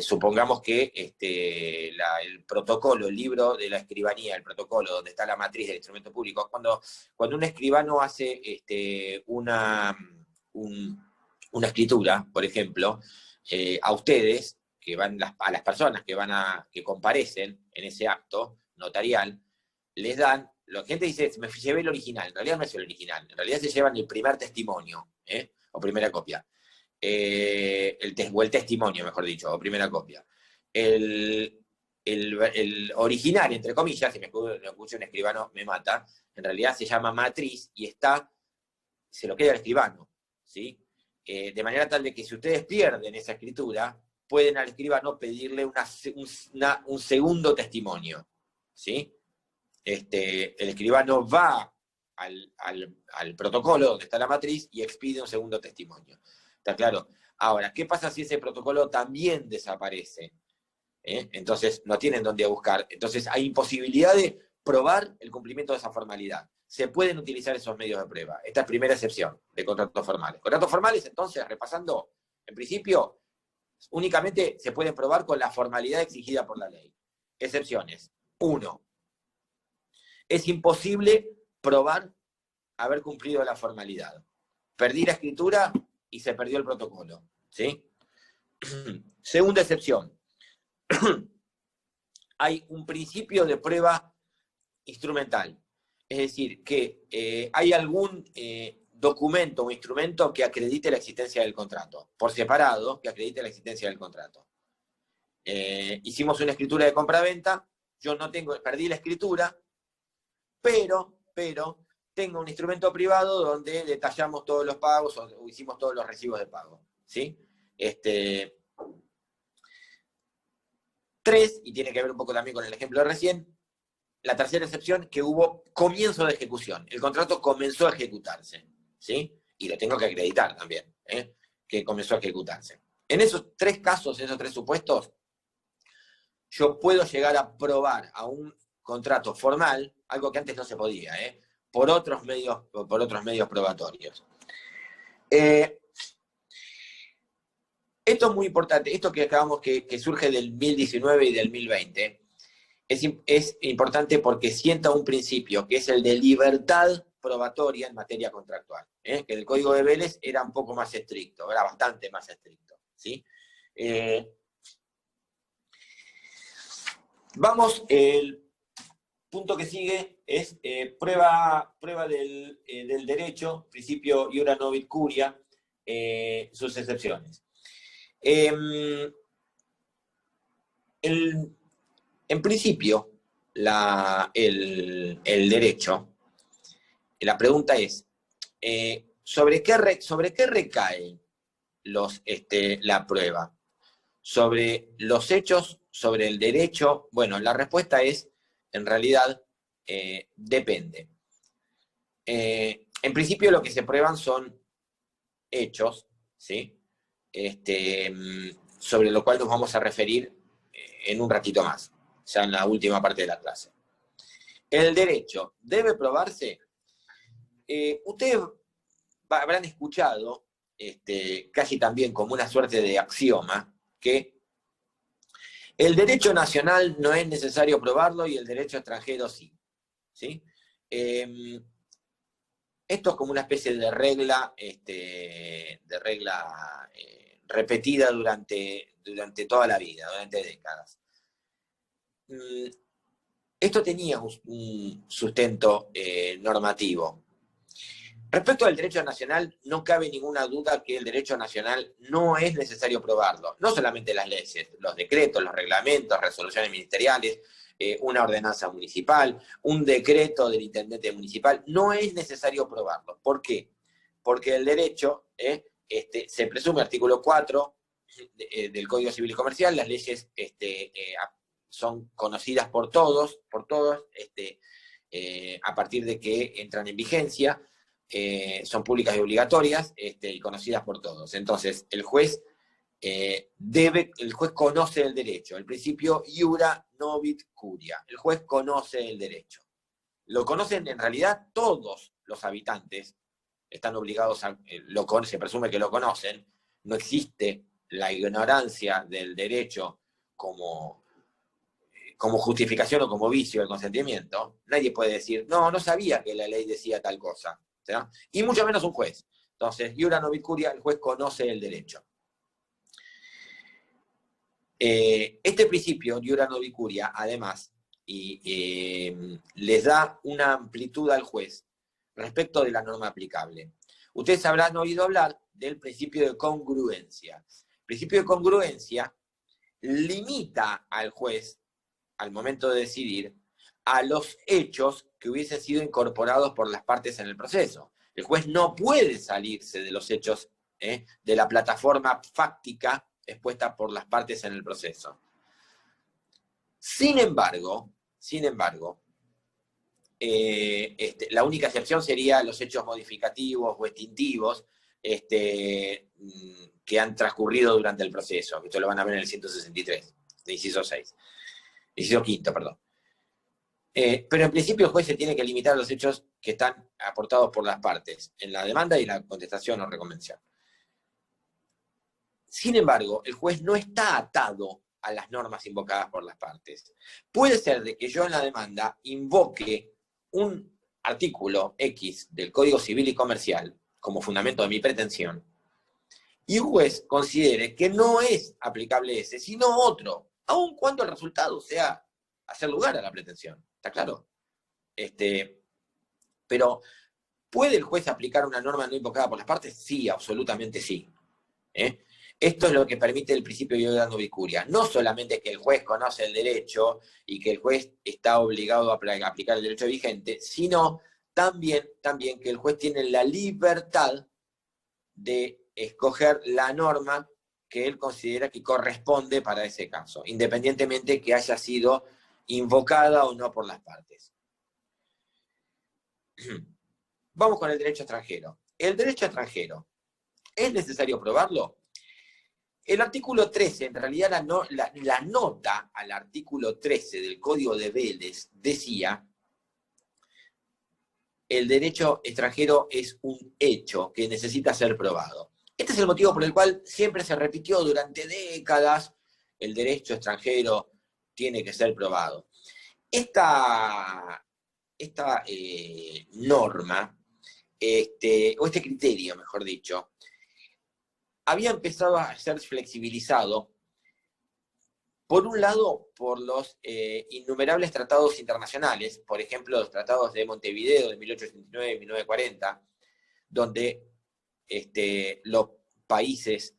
Supongamos que el protocolo, el libro de la escribanía, el protocolo donde está la matriz del instrumento público, cuando un escribano hace una escritura, por ejemplo, a ustedes, a las personas que comparecen en ese acto notarial, les dan, la gente dice, me llevé el original, en realidad no es el original, en realidad se llevan el primer testimonio, o primera copia. O el testimonio, mejor dicho, o primera copia. El original, entre comillas, si me escucha un escribano, me mata, en realidad se llama matriz y se lo queda al escribano, ¿sí? De manera tal de que si ustedes pierden esa escritura, pueden al escribano pedirle un segundo testimonio, ¿sí? El escribano va al protocolo donde está la matriz y expide un segundo testimonio. ¿Está claro? Ahora, ¿qué pasa si ese protocolo también desaparece? Entonces, no tienen dónde buscar. Entonces, hay imposibilidad de probar el cumplimiento de esa formalidad. Se pueden utilizar esos medios de prueba. Esta es primera excepción de contratos formales. Contratos formales, entonces, repasando, en principio, únicamente se pueden probar con la formalidad exigida por la ley. Excepciones. 1. Es imposible probar haber cumplido la formalidad. Perdí la escritura y se perdió el protocolo, ¿sí? Segunda excepción. Hay un principio de prueba instrumental. Es decir, que hay algún documento o instrumento que acredite la existencia del contrato. Por separado, que acredite la existencia del contrato. Hicimos una escritura de compraventa, yo perdí la escritura, pero tengo un instrumento privado donde detallamos todos los pagos o hicimos todos los recibos de pago, ¿sí? 3, y tiene que ver un poco también con el ejemplo de recién, la tercera excepción, que hubo comienzo de ejecución. El contrato comenzó a ejecutarse, ¿sí? Y lo tengo que acreditar también, que comenzó a ejecutarse. En esos tres casos, en esos tres supuestos, yo puedo llegar a probar a un contrato formal, algo que antes no se podía, por otros medios probatorios. Esto es muy importante, esto que acabamos que surge del 2019 y del 2020, es importante porque sienta un principio, que es el de libertad probatoria en materia contractual, que el Código de Vélez era un poco más estricto, era bastante más estricto, ¿sí? Vamos, el punto que sigue es prueba del derecho, principio iura novit curia, sus excepciones. En principio, el derecho, la pregunta es, ¿sobre qué recae la prueba? ¿Sobre los hechos? ¿Sobre el derecho? Bueno, la respuesta es, en realidad, depende. En principio lo que se prueban son hechos, ¿sí? Sobre lo cual nos vamos a referir en un ratito más, ya en la última parte de la clase. El derecho debe probarse. Ustedes habrán escuchado, casi también como una suerte de axioma, que el derecho nacional no es necesario probarlo y el derecho extranjero sí. ¿Sí? Esto es como una especie de regla, repetida durante toda la vida, durante décadas. Esto tenía un sustento normativo. Respecto al derecho nacional, no cabe ninguna duda que el derecho nacional no es necesario probarlo. No solamente las leyes, los decretos, los reglamentos, resoluciones ministeriales, una ordenanza municipal, un decreto del intendente municipal, no es necesario probarlo. ¿Por qué? Porque el derecho, se presume, artículo 4 del Código Civil y Comercial, las leyes son conocidas por todos, a partir de que entran en vigencia, son públicas y obligatorias, y conocidas por todos. Entonces, el juez conoce el derecho, el principio iura novit curia. El juez conoce el derecho. Lo conocen en realidad todos los habitantes, están obligados se presume que lo conocen, no existe la ignorancia del derecho como justificación o como vicio del consentimiento. Nadie puede decir, no sabía que la ley decía tal cosa, ¿sí? Y mucho menos un juez. Entonces, iura novit curia, el juez conoce el derecho. Este principio, iura novit curia, además, les da una amplitud al juez respecto de la norma aplicable. Ustedes habrán oído hablar del principio de congruencia. El principio de congruencia limita al juez, al momento de decidir, a los hechos que hubiesen sido incorporados por las partes en el proceso. El juez no puede salirse de los hechos, de la plataforma fáctica expuesta por las partes en el proceso. Sin embargo, la única excepción sería los hechos modificativos o extintivos que han transcurrido durante el proceso. Esto lo van a ver en el 163, de inciso 6. Inciso quinto, perdón. Pero en principio el juez se tiene que limitar a los hechos que están aportados por las partes, en la demanda y la contestación o reconvención. Sin embargo, el juez no está atado a las normas invocadas por las partes. Puede ser de que yo en la demanda invoque un artículo X del Código Civil y Comercial como fundamento de mi pretensión, y un juez considere que no es aplicable ese, sino otro, aun cuando el resultado sea hacer lugar a la pretensión. ¿Está claro? Pero, ¿puede el juez aplicar una norma no invocada por las partes? Sí, absolutamente sí. Esto es lo que permite el principio de iura novit curia. No solamente que el juez conoce el derecho y que el juez está obligado a aplicar el derecho vigente, sino también que el juez tiene la libertad de escoger la norma que él considera que corresponde para ese caso, independientemente que haya sido invocada o no por las partes. Vamos con el derecho extranjero. El derecho extranjero, ¿es necesario probarlo? El artículo 13, en realidad la nota al artículo 13 del Código de Vélez decía: el derecho extranjero es un hecho que necesita ser probado. Este es el motivo por el cual siempre se repitió durante décadas: el derecho extranjero tiene que ser probado. Esta norma, o este criterio, mejor dicho, había empezado a ser flexibilizado, por un lado, por los innumerables tratados internacionales, por ejemplo, los tratados de Montevideo de 1889 y 1940, donde los países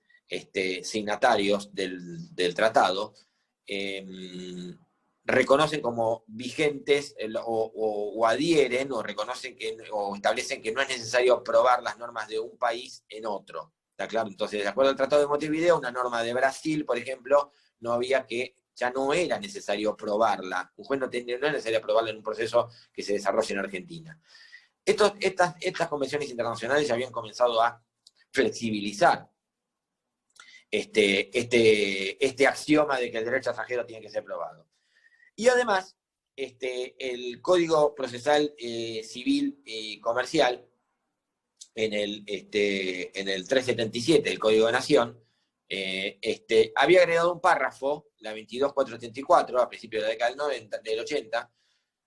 signatarios del tratado reconocen como vigentes o adhieren o reconocen o establecen que no es necesario aprobar las normas de un país en otro. ¿Está claro? Entonces, de acuerdo al Tratado de Montevideo, una norma de Brasil, por ejemplo, ya no era necesario aprobarla. Un juez no es necesario aprobarla en un proceso que se desarrolla en Argentina. Estas convenciones internacionales ya habían comenzado a flexibilizar este axioma de que el derecho extranjero tiene que ser probado. Y además, el Código Procesal Civil y Comercial, en el 377 del Código de Nación, había agregado un párrafo, la 22474, a principios de la década del 80,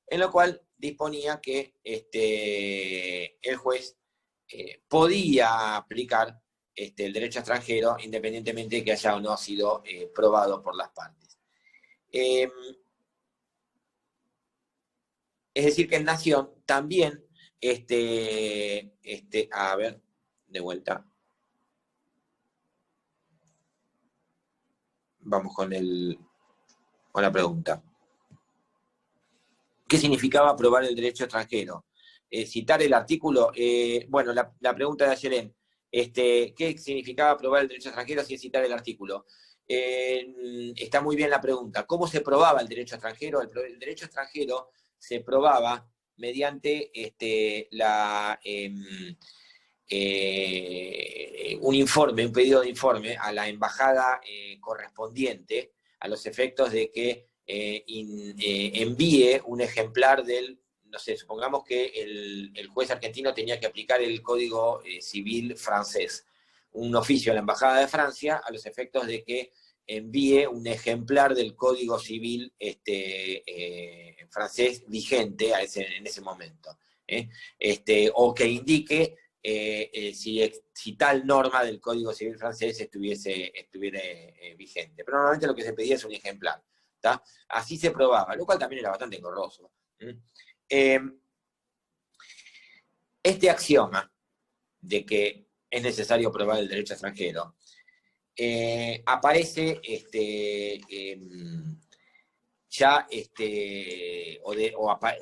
en lo cual disponía que el juez podía aplicar el derecho extranjero independientemente de que haya o no sido probado por las partes. Es decir, que en Nación también, a ver, de vuelta. Vamos con la pregunta. ¿Qué significaba aprobar el derecho extranjero? Citar el artículo, bueno, la pregunta de Ayelén, ¿qué significaba aprobar el derecho extranjero sin citar el artículo? Está muy bien la pregunta. ¿Cómo se probaba el derecho extranjero? El derecho extranjero se probaba mediante un pedido de informe a la embajada correspondiente, a los efectos de que envíe un ejemplar no sé, supongamos que el juez argentino tenía que aplicar el Código Civil francés, un oficio a la embajada de Francia a los efectos de que envíe un ejemplar del Código Civil francés vigente en ese momento, o que indique si tal norma del Código Civil francés estuviera vigente. Pero normalmente lo que se pedía es un ejemplar. ¿Tá? Así se probaba, lo cual también era bastante engorroso. Este axioma de que es necesario probar el derecho extranjero aparece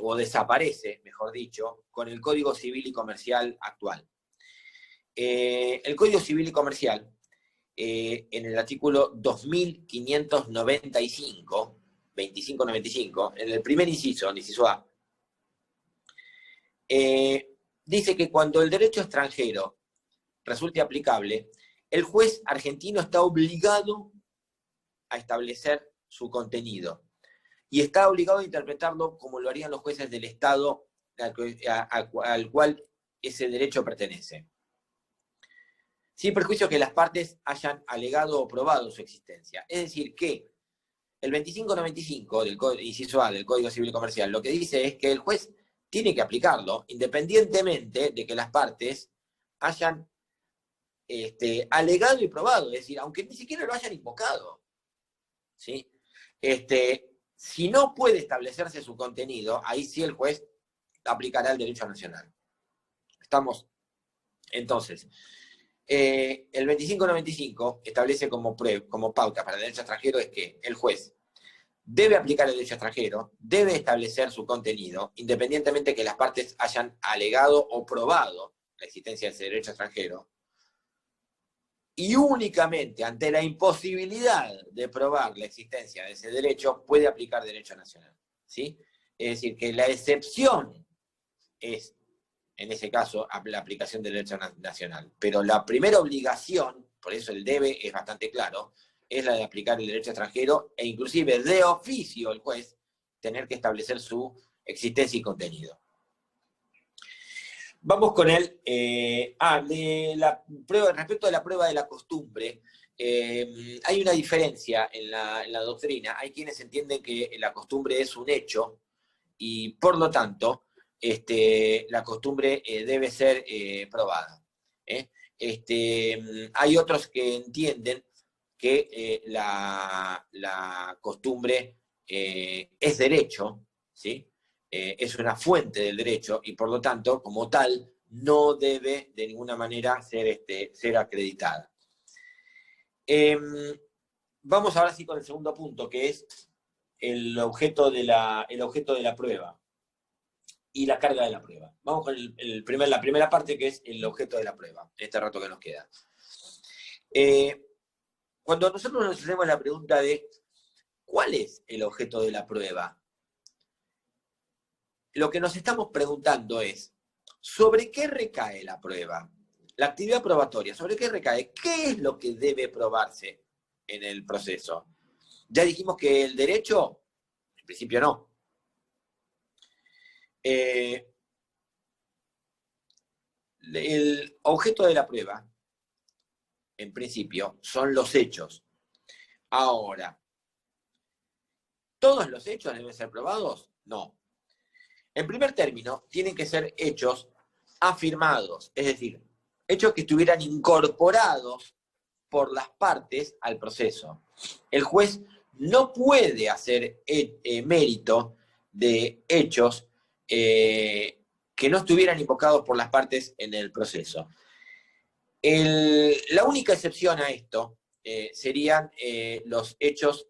o desaparece, mejor dicho, con el Código Civil y Comercial actual. El Código Civil y Comercial, en el artículo 2595, 2595, en el primer inciso A, dice que cuando el derecho extranjero resulte aplicable, el juez argentino está obligado a establecer su contenido y está obligado a interpretarlo como lo harían los jueces del Estado al cual ese derecho pertenece, sin perjuicio que las partes hayan alegado o probado su existencia. Es decir, que el 2595 del inciso A del Código Civil y Comercial lo que dice es que el juez tiene que aplicarlo independientemente de que las partes hayan alegado y probado, es decir, aunque ni siquiera lo hayan invocado, ¿sí? Si no puede establecerse su contenido, ahí sí el juez aplicará el derecho nacional. ¿Estamos? Entonces, el 2595 establece como pauta para el derecho extranjero es que el juez debe aplicar el derecho extranjero, debe establecer su contenido, independientemente de que las partes hayan alegado o probado la existencia de ese derecho extranjero, y únicamente ante la imposibilidad de probar la existencia de ese derecho puede aplicar derecho nacional, ¿sí? Es decir, que la excepción es en ese caso, la aplicación del derecho nacional. Pero la primera obligación, por eso el debe es bastante claro, es la de aplicar el derecho extranjero e inclusive de oficio el juez tener que establecer su existencia y contenido. Vamos con el... respecto a la prueba de la costumbre, hay una diferencia en la doctrina. Hay quienes entienden que la costumbre es un hecho y por lo tanto la costumbre debe ser probada. Hay otros que entienden que la costumbre es derecho, ¿sí? Es una fuente del derecho y por lo tanto, como tal, no debe de ninguna manera ser acreditada. Vamos ahora sí con el segundo punto, que es el objeto de la prueba y la carga de la prueba. Vamos con la primera parte, que es el objeto de la prueba, este rato que nos queda. Cuando nosotros nos hacemos la pregunta de ¿cuál es el objeto de la prueba? Lo que nos estamos preguntando es, ¿sobre qué recae la prueba? La actividad probatoria, ¿sobre qué recae? ¿Qué es lo que debe probarse en el proceso? Ya dijimos que el derecho, en principio no. El objeto de la prueba, en principio, son los hechos. Ahora, ¿todos los hechos deben ser probados? No. En primer término, tienen que ser hechos afirmados, es decir, hechos que estuvieran incorporados por las partes al proceso. El juez no puede hacer mérito de hechos que no estuvieran invocados por las partes en el proceso. La única excepción a esto serían los hechos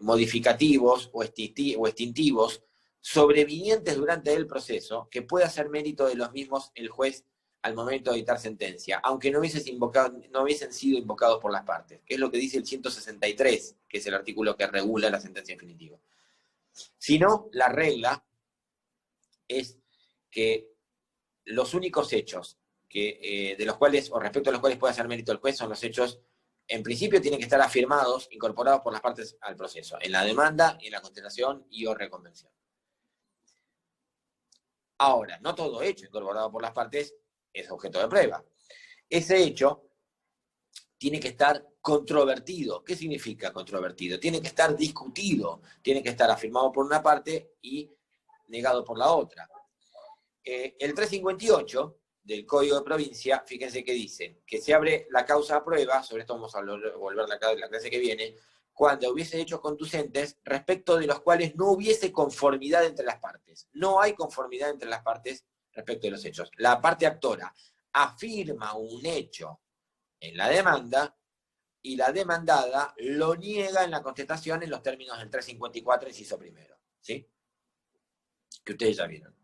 modificativos o extintivos sobrevinientes durante el proceso, que puede hacer mérito de los mismos el juez al momento de dictar sentencia, aunque no hubiesen sido invocados por las partes, que es lo que dice el 163, que es el artículo que regula la sentencia definitiva. Si no, la regla es que los únicos hechos de los cuales, o respecto a los cuales puede hacer mérito el juez, son los hechos, en principio, tienen que estar afirmados, incorporados por las partes al proceso, en la demanda, en la contestación y o reconvención. Ahora, no todo hecho incorporado por las partes es objeto de prueba. Ese hecho tiene que estar controvertido. ¿Qué significa controvertido? Tiene que estar discutido, tiene que estar afirmado por una parte y negado por la otra. El 358 del Código de Provincia, fíjense que dice que se abre la causa a prueba, sobre esto vamos a volver la clase que viene, cuando hubiese hechos conducentes respecto de los cuales no hubiese conformidad entre las partes. No hay conformidad entre las partes respecto de los hechos. La parte actora afirma un hecho en la demanda y la demandada lo niega en la contestación en los términos del 354, inciso primero, ¿sí? Que ustedes ya vieron.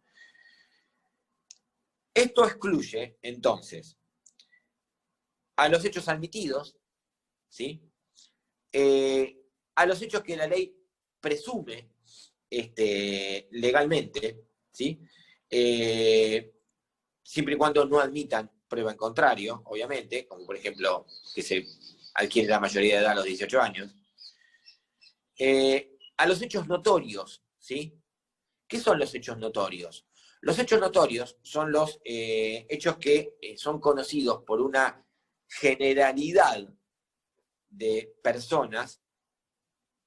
Esto excluye, entonces, a los hechos admitidos, ¿sí? A los hechos que la ley presume legalmente, ¿sí? Siempre y cuando no admitan prueba en contrario, obviamente, como por ejemplo que se adquiere la mayoría de edad a los 18 años. A los hechos notorios, ¿sí? ¿Qué son los hechos notorios? Los hechos notorios son los hechos que son conocidos por una generalidad de personas,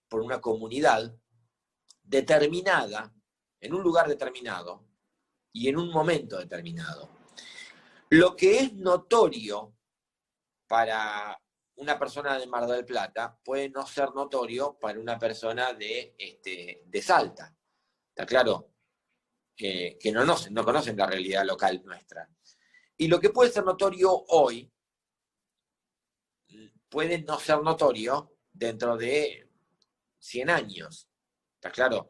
por una comunidad determinada, en un lugar determinado y en un momento determinado. Lo que es notorio para una persona de Mar del Plata puede no ser notorio para una persona de Salta. ¿Está claro? Que no conocen la realidad local nuestra. Y lo que puede ser notorio hoy puede no ser notorio dentro de 100 años. ¿Está claro?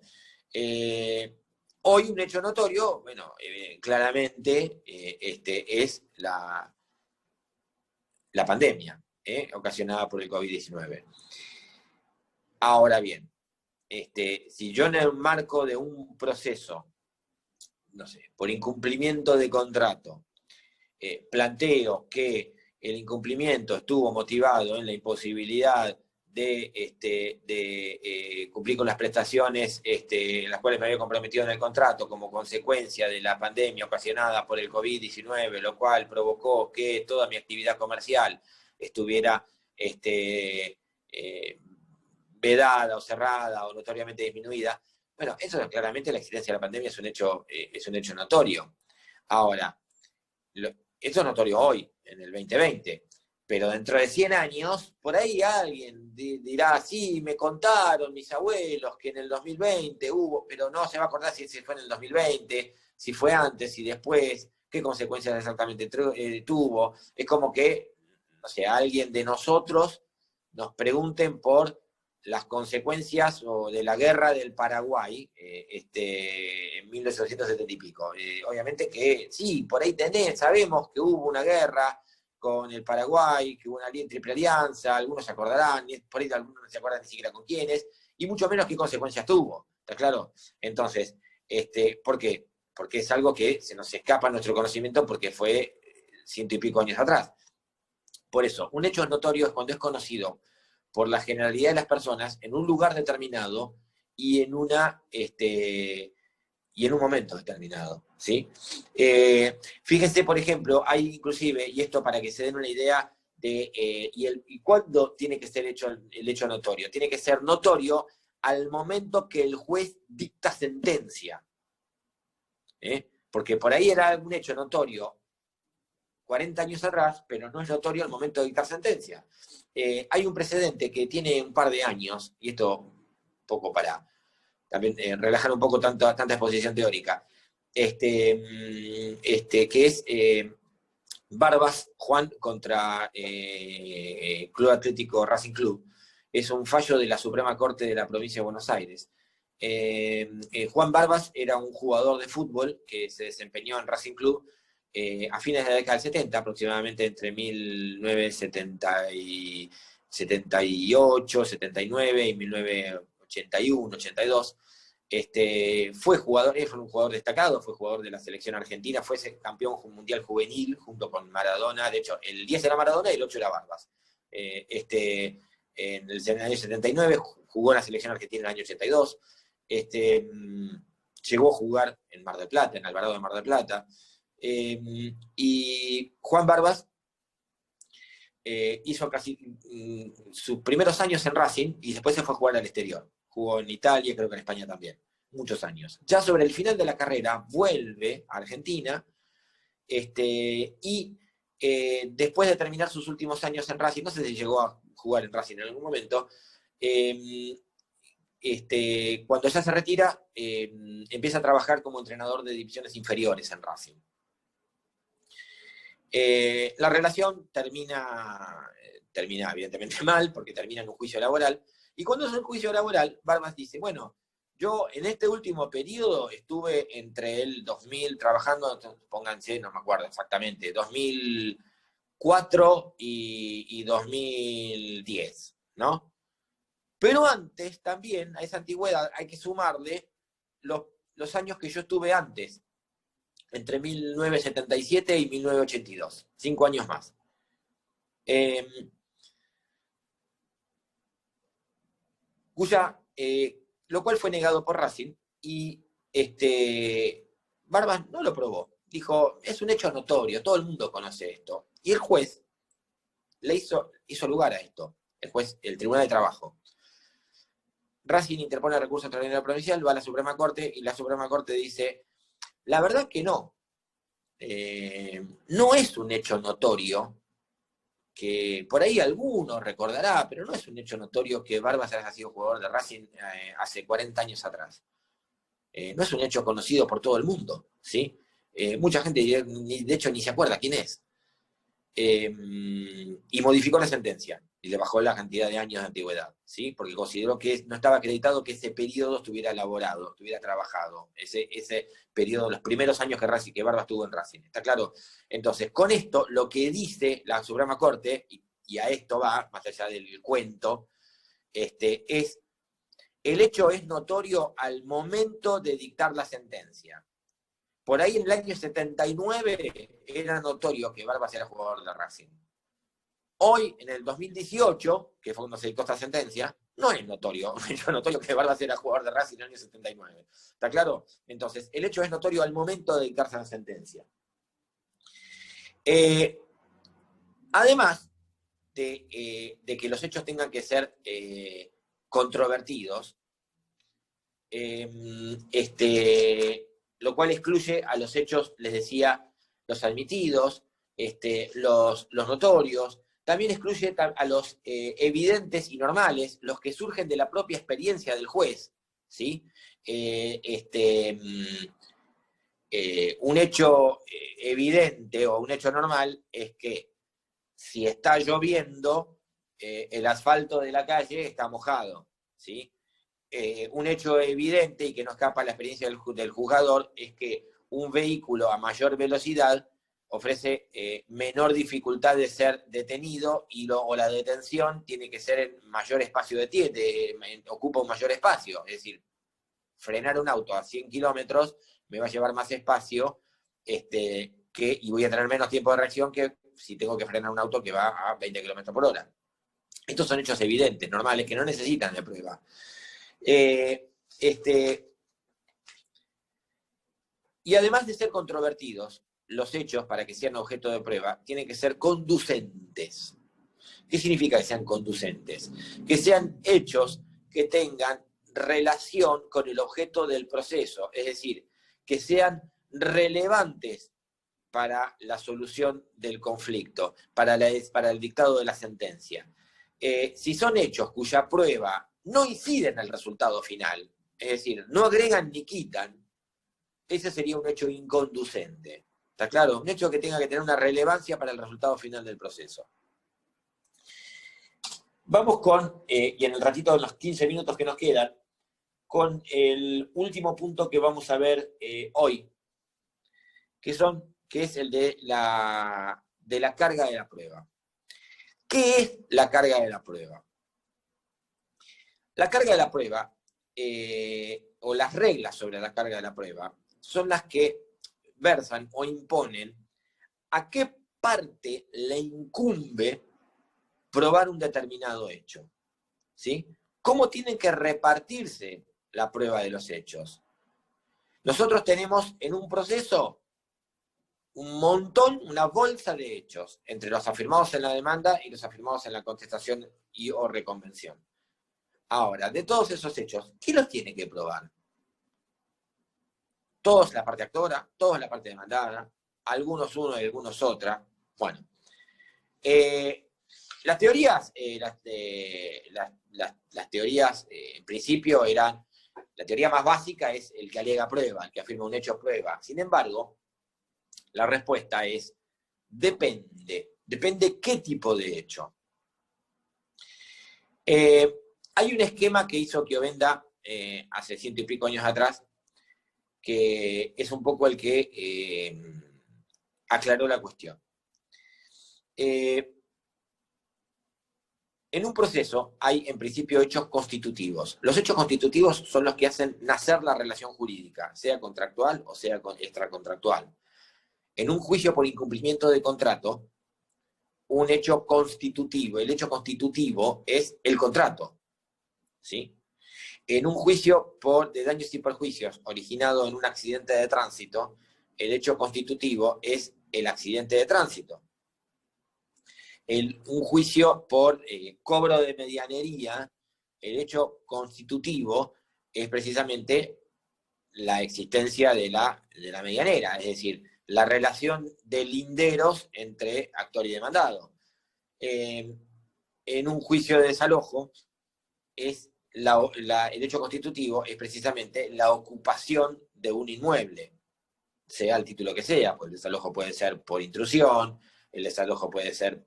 Hoy un hecho notorio, bueno, claramente es la pandemia ocasionada por el COVID-19. Ahora bien, si yo en el marco de un proceso no sé, por incumplimiento de contrato, planteo que el incumplimiento estuvo motivado en la imposibilidad de cumplir con las prestaciones en las cuales me había comprometido en el contrato como consecuencia de la pandemia ocasionada por el COVID-19, lo cual provocó que toda mi actividad comercial estuviera vedada o cerrada o notoriamente disminuida. Bueno, eso es claramente la existencia de la pandemia es un hecho notorio. Ahora, esto es notorio hoy, en el 2020, pero dentro de 100 años, por ahí alguien dirá, sí, me contaron mis abuelos que en el 2020 hubo, pero no se va a acordar si fue en el 2020, si fue antes, si después, qué consecuencias exactamente tuvo. Es como que, no sé, alguien de nosotros nos pregunten por las consecuencias de la guerra del Paraguay en 1870 y pico. Obviamente que sí, por ahí sabemos que hubo una guerra con el Paraguay, que hubo una triple alianza, algunos se acordarán, por ahí algunos no se acuerdan ni siquiera con quiénes, y mucho menos qué consecuencias tuvo, ¿está claro? Entonces, ¿por qué? Porque es algo que se nos escapa a nuestro conocimiento porque fue 100 y pico años atrás. Por eso, un hecho notorio es cuando es conocido por la generalidad de las personas en un lugar determinado y en un momento determinado, ¿sí? Fíjense, por ejemplo, hay inclusive, y esto para que se den una idea de, y cuándo tiene que ser el hecho notorio. Tiene que ser notorio al momento que el juez dicta sentencia. Porque por ahí era un hecho notorio 40 años atrás, pero no es notorio al momento de dictar sentencia. Hay un precedente que tiene un par de años, y esto un poco para también relajar un poco tanta exposición teórica, que es Barbas Juan contra Club Atlético Racing Club. Es un fallo de la Suprema Corte de la Provincia de Buenos Aires. Juan Barbas era un jugador de fútbol que se desempeñó en Racing Club a fines de la década del 70, aproximadamente entre 1978, 79 y 1981, 82. Fue un jugador destacado, fue jugador de la selección argentina, fue campeón mundial juvenil junto con Maradona. De hecho, el 10 era Maradona y el 8 era Barbas. En el año 79 jugó en la selección argentina en el año 82. Llegó a jugar en Mar del Plata, en Alvarado de Mar del Plata. Y Juan Barbas hizo casi sus primeros años en Racing y después se fue a jugar al exterior. Jugó en Italia, creo que en España también, muchos años. Ya sobre el final de la carrera vuelve a Argentina y después de terminar sus últimos años en Racing, no sé si llegó a jugar en Racing en algún momento, cuando ya se retira, empieza a trabajar como entrenador de divisiones inferiores en Racing. La relación termina evidentemente mal, porque termina en un juicio laboral, y cuando es un juicio laboral, Barbas dice, bueno, yo en este último periodo estuve entre el 2000 trabajando, pónganse, no me acuerdo exactamente, 2004 y 2010, ¿no? Pero antes también, a esa antigüedad, hay que sumarle los años que yo estuve antes, entre 1977 y 1982, 5 años más. Lo cual fue negado por Racing, y Barbas no lo probó. Dijo, es un hecho notorio, todo el mundo conoce esto. Y el juez le hizo lugar a esto, el Tribunal de Trabajo. Racing interpone recurso extraordinario provincial, va a la Suprema Corte, y la Suprema Corte dice, la verdad que no. No es un hecho notorio, que por ahí alguno recordará, pero no es un hecho notorio que Barbas haya sido jugador de Racing hace 40 años atrás. No es un hecho conocido por todo el mundo, ¿sí? Mucha gente, de hecho, ni se acuerda quién es. Y modificó la sentencia y le bajó la cantidad de años de antigüedad, ¿sí? Porque consideró que no estaba acreditado que ese periodo estuviera elaborado, estuviera trabajado, ese periodo, los primeros años que Barbas estuvo en Racing. ¿Está claro? Entonces, con esto, lo que dice la Suprema Corte, y a esto va, más allá del cuento, es, el hecho es notorio al momento de dictar la sentencia. Por ahí en el año 79 era notorio que Barbas era jugador de Racing. Hoy, en el 2018, que fue cuando se dictó esta sentencia, no es notorio. Es notorio que Barbas era jugador de Racing en el año 79. ¿Está claro? Entonces, el hecho es notorio al momento de dictarse la sentencia. Además de que los hechos tengan que ser controvertidos, lo cual excluye a los hechos, les decía, los admitidos, los notorios, también excluye a los evidentes y normales, los que surgen de la propia experiencia del juez, ¿sí? Un hecho evidente o un hecho normal es que si está lloviendo, el asfalto de la calle está mojado, ¿sí? Un hecho evidente y que no escapa a la experiencia del juzgador es que un vehículo a mayor velocidad ofrece menor dificultad de ser detenido o la detención tiene que ser en mayor espacio ocupa un mayor espacio. Es decir, frenar un auto a 100 kilómetros me va a llevar más espacio y voy a tener menos tiempo de reacción que si tengo que frenar un auto que va a 20 kilómetros por hora. Estos son hechos evidentes, normales, que no necesitan de prueba. Y además de ser controvertidos, los hechos, para que sean objeto de prueba, tienen que ser conducentes. ¿Qué significa que sean conducentes? Que sean hechos que tengan relación con el objeto del proceso, es decir, que sean relevantes para la solución del conflicto, para el dictado de la sentencia. Si son hechos cuya prueba no inciden al resultado final, es decir, no agregan ni quitan, ese sería un hecho inconducente. ¿Está claro? Un hecho que tenga que tener una relevancia para el resultado final del proceso. Vamos y en el ratito de los 15 minutos que nos quedan, con el último punto que vamos a ver hoy, que es el de la carga de la prueba. ¿Qué es la carga de la prueba? La carga de la prueba, o las reglas sobre la carga de la prueba, son las que versan o imponen a qué parte le incumbe probar un determinado hecho. ¿Sí? ¿Cómo tienen que repartirse la prueba de los hechos? Nosotros tenemos en un proceso un montón, una bolsa de hechos, entre los afirmados en la demanda y los afirmados en la contestación o reconvención. Ahora, de todos esos hechos, ¿quién los tiene que probar? Todos la parte actora, todos la parte demandada, algunos una y algunos otra. Bueno, las teorías, las teorías en principio eran, la teoría más básica es el que alega prueba, el que afirma un hecho prueba. Sin embargo, la respuesta es depende qué tipo de hecho. Hay un esquema que hizo Chiovenda hace 100 y pico años atrás, que es un poco el que aclaró la cuestión. En un proceso hay, en principio, hechos constitutivos. Los hechos constitutivos son los que hacen nacer la relación jurídica, sea contractual o sea extracontractual. En un juicio por incumplimiento de contrato, un hecho constitutivo, el hecho constitutivo es el contrato, ¿sí? En un juicio de daños y perjuicios originado en un accidente de tránsito, el hecho constitutivo es el accidente de tránsito. Un juicio por cobro de medianería, el hecho constitutivo es precisamente la existencia de la medianera, es decir, la relación de linderos entre actor y demandado. En un juicio de desalojo, el hecho constitutivo es precisamente la ocupación de un inmueble, sea el título que sea, pues el desalojo puede ser por intrusión, el desalojo puede ser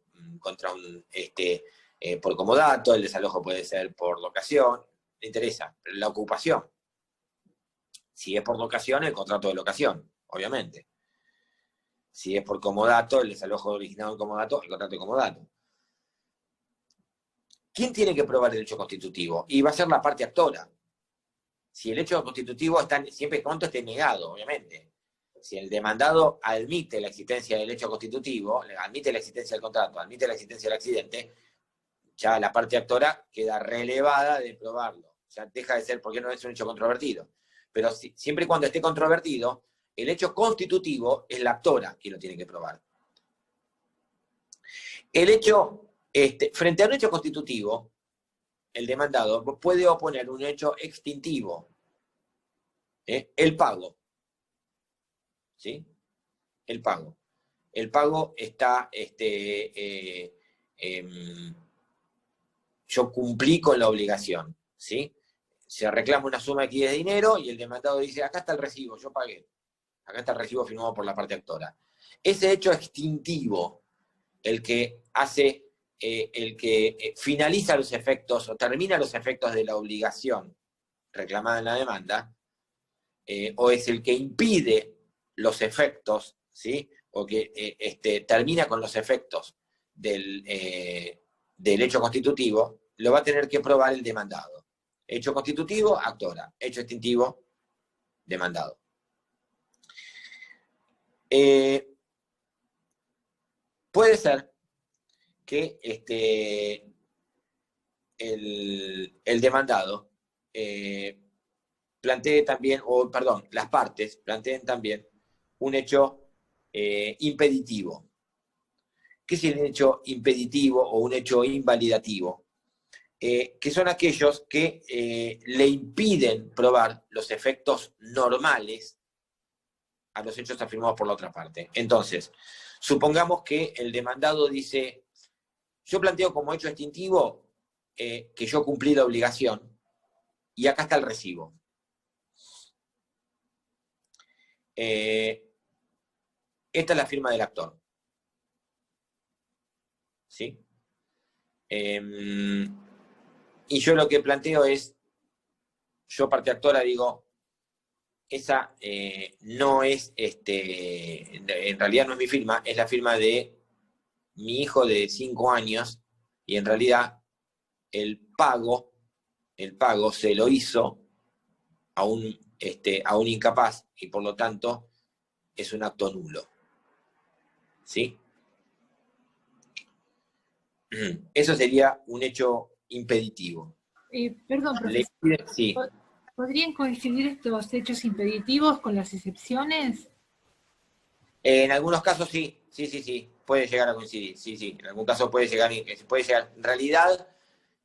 por comodato, el desalojo puede ser por locación, no interesa, pero la ocupación. Si es por locación, el contrato de locación, obviamente. Si es por comodato, el desalojo originado en comodato, el contrato de comodato. ¿Quién tiene que probar el hecho constitutivo? Y va a ser la parte actora. Si el hecho constitutivo está siempre y cuando esté negado, obviamente. Si el demandado admite la existencia del hecho constitutivo, admite la existencia del contrato, admite la existencia del accidente, ya la parte actora queda relevada de probarlo. Ya deja de ser porque no es un hecho controvertido. Pero siempre y cuando esté controvertido, el hecho constitutivo es la actora quien lo tiene que probar. El hecho, frente a un hecho constitutivo, el demandado puede oponer un hecho extintivo, el pago. ¿Sí? El pago. El pago está, yo cumplí con la obligación, ¿sí? Se reclama una suma X de dinero y el demandado dice, acá está el recibo, yo pagué. Acá está el recibo firmado por la parte actora. Ese hecho extintivo, el que hace, el que finaliza los efectos o termina los efectos de la obligación reclamada en la demanda, o es el que impide los efectos, ¿sí? O que termina con los efectos del hecho constitutivo, lo va a tener que probar el demandado. Hecho constitutivo, actora. Hecho extintivo, demandado. Puede ser que el demandado plantee también, o perdón, las partes planteen también un hecho impeditivo. ¿Qué es el hecho impeditivo o un hecho invalidativo? Que son aquellos que le impiden probar los efectos normales a los hechos afirmados por la otra parte. Entonces, supongamos que el demandado dice, yo planteo como hecho extintivo que yo cumplí la obligación y acá está el recibo. Esta es la firma del actor. ¿Sí? Y yo lo que planteo es, yo parte actora digo, esa no es, en realidad no es mi firma, es la firma de mi hijo de 5 años, y en realidad el pago se lo hizo a un incapaz, y por lo tanto es un acto nulo. ¿Sí? Eso sería un hecho impeditivo. Perdón, profesor. Sí. ¿Podrían coincidir estos hechos impeditivos con las excepciones? En algunos casos sí, sí, puede llegar a coincidir, sí, en algún caso puede llegar. En realidad,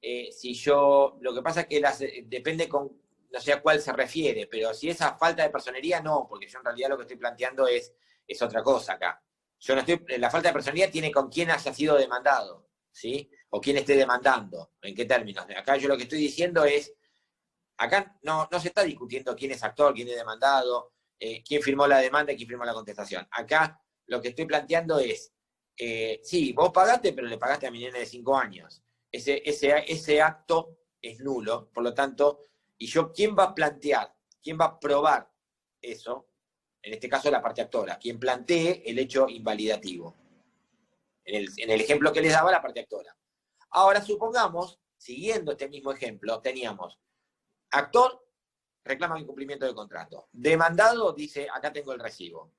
lo que pasa es que depende no sé a cuál se refiere, pero si es a falta de personería, no, porque yo en realidad lo que estoy planteando es otra cosa acá. La falta de personería tiene con quién haya sido demandado, ¿sí? O quién esté demandando, en qué términos. Acá yo lo que estoy diciendo es, acá no se está discutiendo quién es actor, quién es demandado, quién firmó la demanda y quién firmó la contestación. Acá lo que estoy planteando es, sí, vos pagaste, pero le pagaste a mi nene de 5 años. Ese acto es nulo, por lo tanto, y ¿quién va a plantear, quién va a probar eso? En este caso la parte actora, quien plantee el hecho invalidativo. En el ejemplo que les daba, la parte actora. Ahora supongamos, siguiendo este mismo ejemplo, teníamos actor, reclama incumplimiento del contrato. Demandado dice, acá tengo el recibo.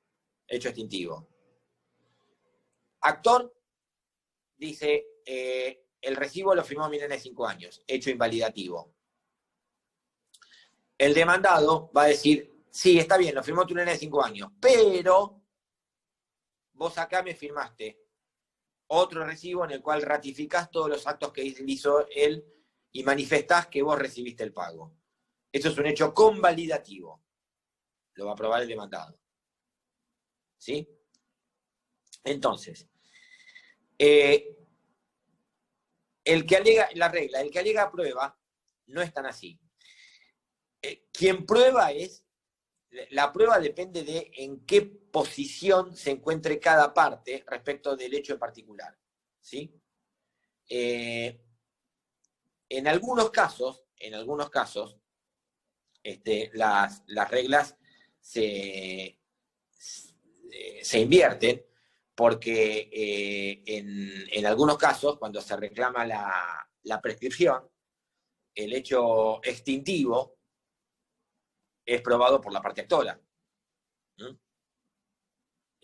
Hecho extintivo. Actor dice, el recibo lo firmó mi nene de 5 años. Hecho invalidativo. El demandado va a decir, sí, está bien, lo firmó tu nene de 5 años, pero vos acá me firmaste otro recibo en el cual ratificás todos los actos que hizo él y manifestás que vos recibiste el pago. Eso es un hecho convalidativo. Lo va a probar el demandado. ¿Sí? Entonces, el que alega la regla, el que alega prueba, no es tan así. Quien prueba la prueba depende de en qué posición se encuentre cada parte respecto del hecho en particular. ¿Sí? En algunos casos, las reglas se invierten, porque en algunos casos, cuando se reclama la prescripción, el hecho extintivo es probado por la parte actora.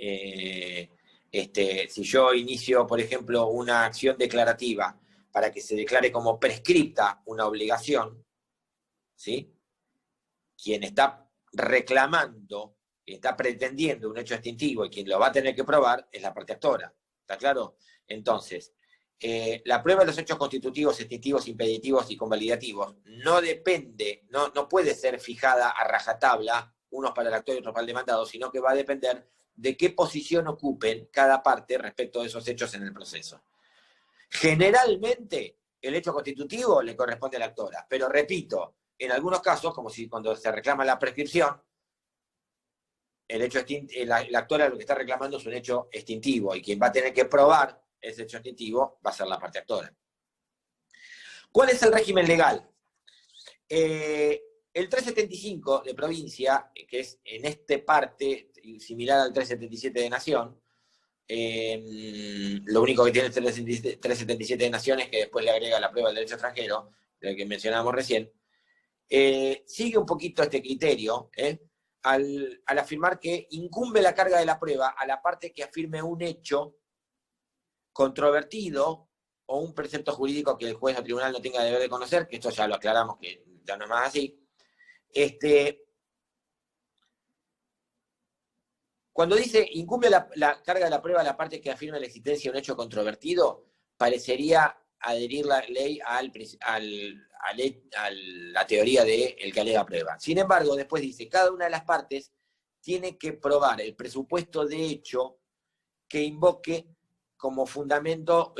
si yo inicio, por ejemplo, una acción declarativa para que se declare como prescripta una obligación, ¿sí? Quien está reclamando, está pretendiendo un hecho extintivo y quien lo va a tener que probar es la parte actora. ¿Está claro? Entonces, la prueba de los hechos constitutivos, extintivos, impeditivos y convalidativos no depende, no puede ser fijada a rajatabla, unos para el actor y otros para el demandado, sino que va a depender de qué posición ocupen cada parte respecto de esos hechos en el proceso. Generalmente, el hecho constitutivo le corresponde a la actora, pero repito, en algunos casos, como si cuando se reclama la prescripción, la actora lo que está reclamando es un hecho extintivo, y quien va a tener que probar ese hecho extintivo va a ser la parte actora. ¿Cuál es el régimen legal? El 375 de provincia, que es en esta parte similar al 377 de nación, lo único que tiene el 377 de nación es que después le agrega la prueba del derecho extranjero, del que mencionábamos recién, sigue un poquito este criterio, al afirmar que incumbe la carga de la prueba a la parte que afirme un hecho controvertido o un precepto jurídico que el juez o tribunal no tenga deber de conocer, que esto ya lo aclaramos que ya no es más así. Cuando dice incumbe la carga de la prueba a la parte que afirma la existencia de un hecho controvertido, parecería adherir la ley a la teoría de el que alega prueba. Sin embargo, después dice, cada una de las partes tiene que probar el presupuesto de hecho que invoque como fundamento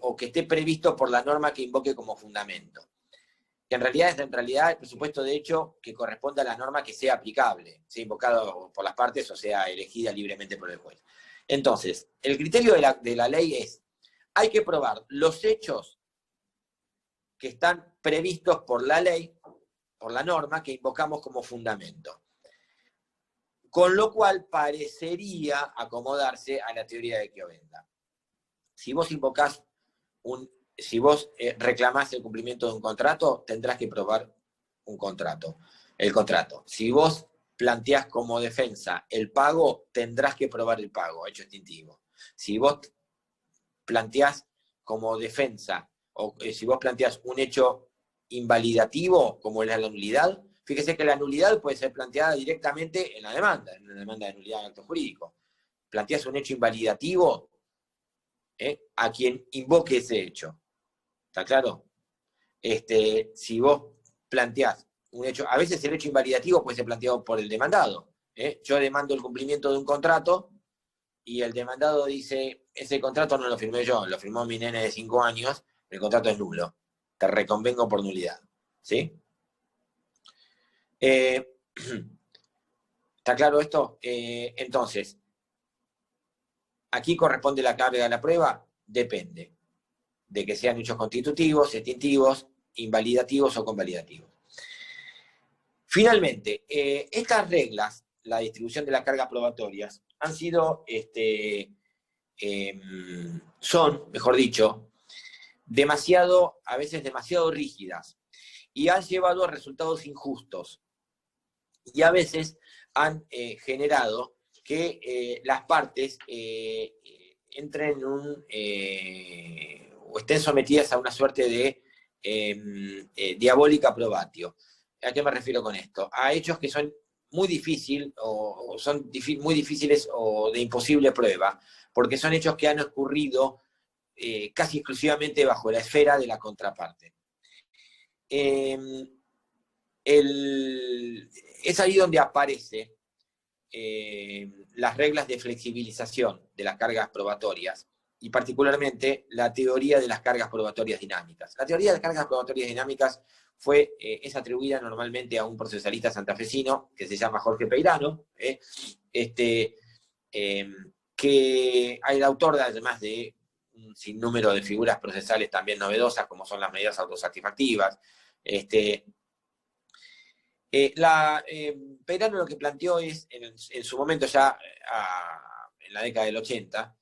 o que esté previsto por la norma que invoque como fundamento. Que en realidad es el presupuesto de hecho que corresponde a la norma que sea aplicable, sea invocado por las partes o sea elegida libremente por el juez. Entonces, el criterio de la ley es, hay que probar los hechos que están previstos por la ley, por la norma que invocamos como fundamento. Con lo cual parecería acomodarse a la teoría de Chiovenda. Si vos invocás si vos reclamás el cumplimiento de un contrato, tendrás que probar el contrato. Si vos planteás como defensa el pago, tendrás que probar el pago, hecho extintivo. Si vos planteás como defensa, o si vos planteás un hecho invalidativo, como es la nulidad, fíjese que la nulidad puede ser planteada directamente en una demanda de nulidad de acto jurídico. Planteás un hecho invalidativo a quien invoque ese hecho. ¿Está claro? Si vos planteás un hecho, a veces el hecho invalidativo puede ser planteado por el demandado. Yo demando el cumplimiento de un contrato y el demandado dice, ese contrato no lo firmé yo, lo firmó mi nene de 5 años, el contrato es nulo. Te reconvengo por nulidad. ¿Sí? ¿Está claro esto? Entonces, aquí corresponde la carga de la prueba, depende de que sean hechos constitutivos, extintivos, invalidativos o convalidativos. Finalmente, estas reglas, la distribución de las cargas probatorias, han sido, son, mejor dicho, a veces demasiado rígidas, y han llevado a resultados injustos, y a veces han generado que las partes entren en o estén sometidas a una suerte de diabólica probatio. ¿A qué me refiero con esto? A hechos que son muy difíciles o son muy difíciles o de imposible prueba, porque son hechos que han ocurrido casi exclusivamente bajo la esfera de la contraparte. Es ahí donde aparecen las reglas de flexibilización de las cargas probatorias, y particularmente la teoría de las cargas probatorias dinámicas. La teoría de las cargas probatorias dinámicas es atribuida normalmente a un procesalista santafesino que se llama Jorge Peirano, que es el autor además de un sinnúmero de figuras procesales también novedosas, como son las medidas autosatisfactivas. Peirano lo que planteó es, en su momento ya en la década del 80,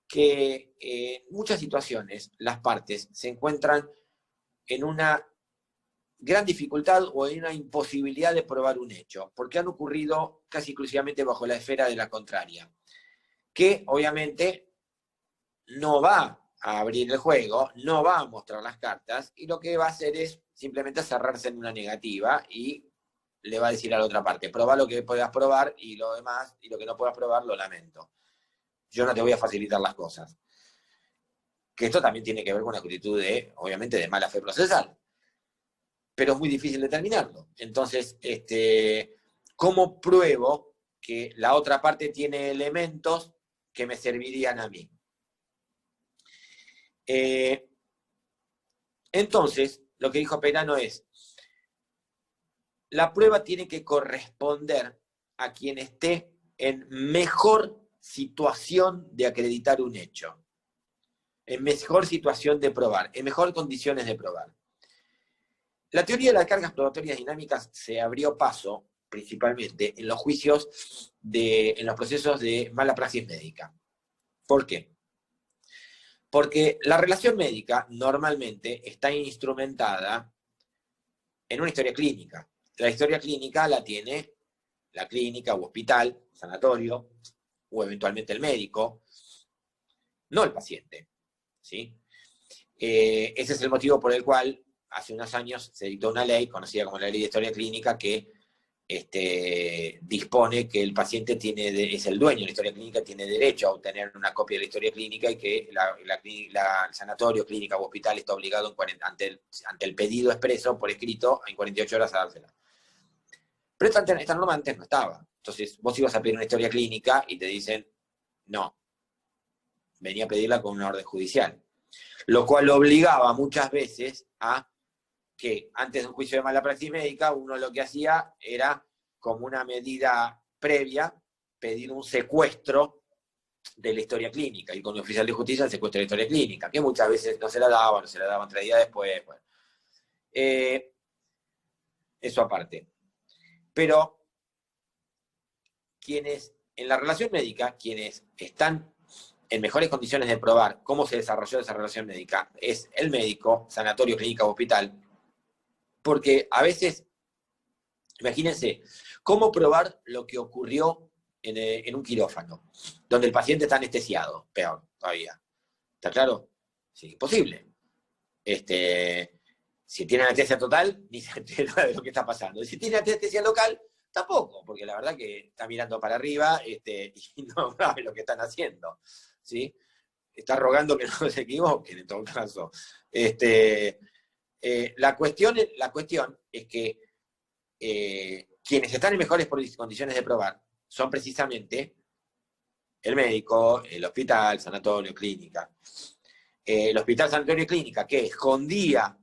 que en muchas situaciones las partes se encuentran en una gran dificultad o en una imposibilidad de probar un hecho, porque han ocurrido casi exclusivamente bajo la esfera de la contraria. que obviamente no va a abrir el juego, no va a mostrar las cartas, y lo que va a hacer es simplemente cerrarse en una negativa y le va a decir a la otra parte, probá lo que puedas probar y lo demás, y lo que no puedas probar lo lamento. Yo no te voy a facilitar las cosas. Que esto también tiene que ver con una actitud de, obviamente, de mala fe procesal. Pero es muy difícil determinarlo. Entonces, ¿cómo pruebo que la otra parte tiene elementos que me servirían a mí? Entonces, lo que dijo Perano es, la prueba tiene que corresponder a quien esté en mejor situación de acreditar un hecho, en mejor situación de probar, en mejor condiciones de probar. La teoría de las cargas probatorias dinámicas se abrió paso principalmente en los juicios, en los procesos de mala praxis médica. ¿Por qué? Porque la relación médica normalmente está instrumentada en una historia clínica. La historia clínica la tiene la clínica o hospital, sanatorio, o eventualmente el médico, no el paciente, ¿sí? Ese es el motivo por el cual hace unos años se dictó una ley, conocida como la Ley de Historia Clínica, que dispone que el paciente es el dueño de la historia clínica, tiene derecho a obtener una copia de la historia clínica y que el sanatorio, clínica o hospital está obligado ante el pedido expreso por escrito en 48 horas a dársela. Pero esta norma antes no estaba. Entonces vos ibas a pedir una historia clínica y te dicen, no, venía a pedirla con una orden judicial. Lo cual obligaba muchas veces a que antes de un juicio de mala praxis médica, uno lo que hacía era, como una medida previa, pedir un secuestro de la historia clínica, y con el oficial de justicia el secuestro de la historia clínica, que muchas veces no se la daban 3 días después. Bueno. Eso aparte. Pero quienes, en la relación médica, quienes están en mejores condiciones de probar cómo se desarrolló esa relación médica, es el médico, sanatorio, clínica o hospital, porque a veces, imagínense, ¿cómo probar lo que ocurrió en un quirófano, donde el paciente está anestesiado? Peor todavía. ¿Está claro? Sí, imposible. Si tiene anestesia total, ni se entera de lo que está pasando. Y si tiene anestesia local, tampoco, porque la verdad que está mirando para arriba y no sabe lo que están haciendo, ¿sí? Está rogando que no se equivoquen, en todo caso. La cuestión es que quienes están en mejores condiciones de probar son precisamente el médico, el hospital, sanatorio, clínica. El hospital, sanatorio y clínica, que escondía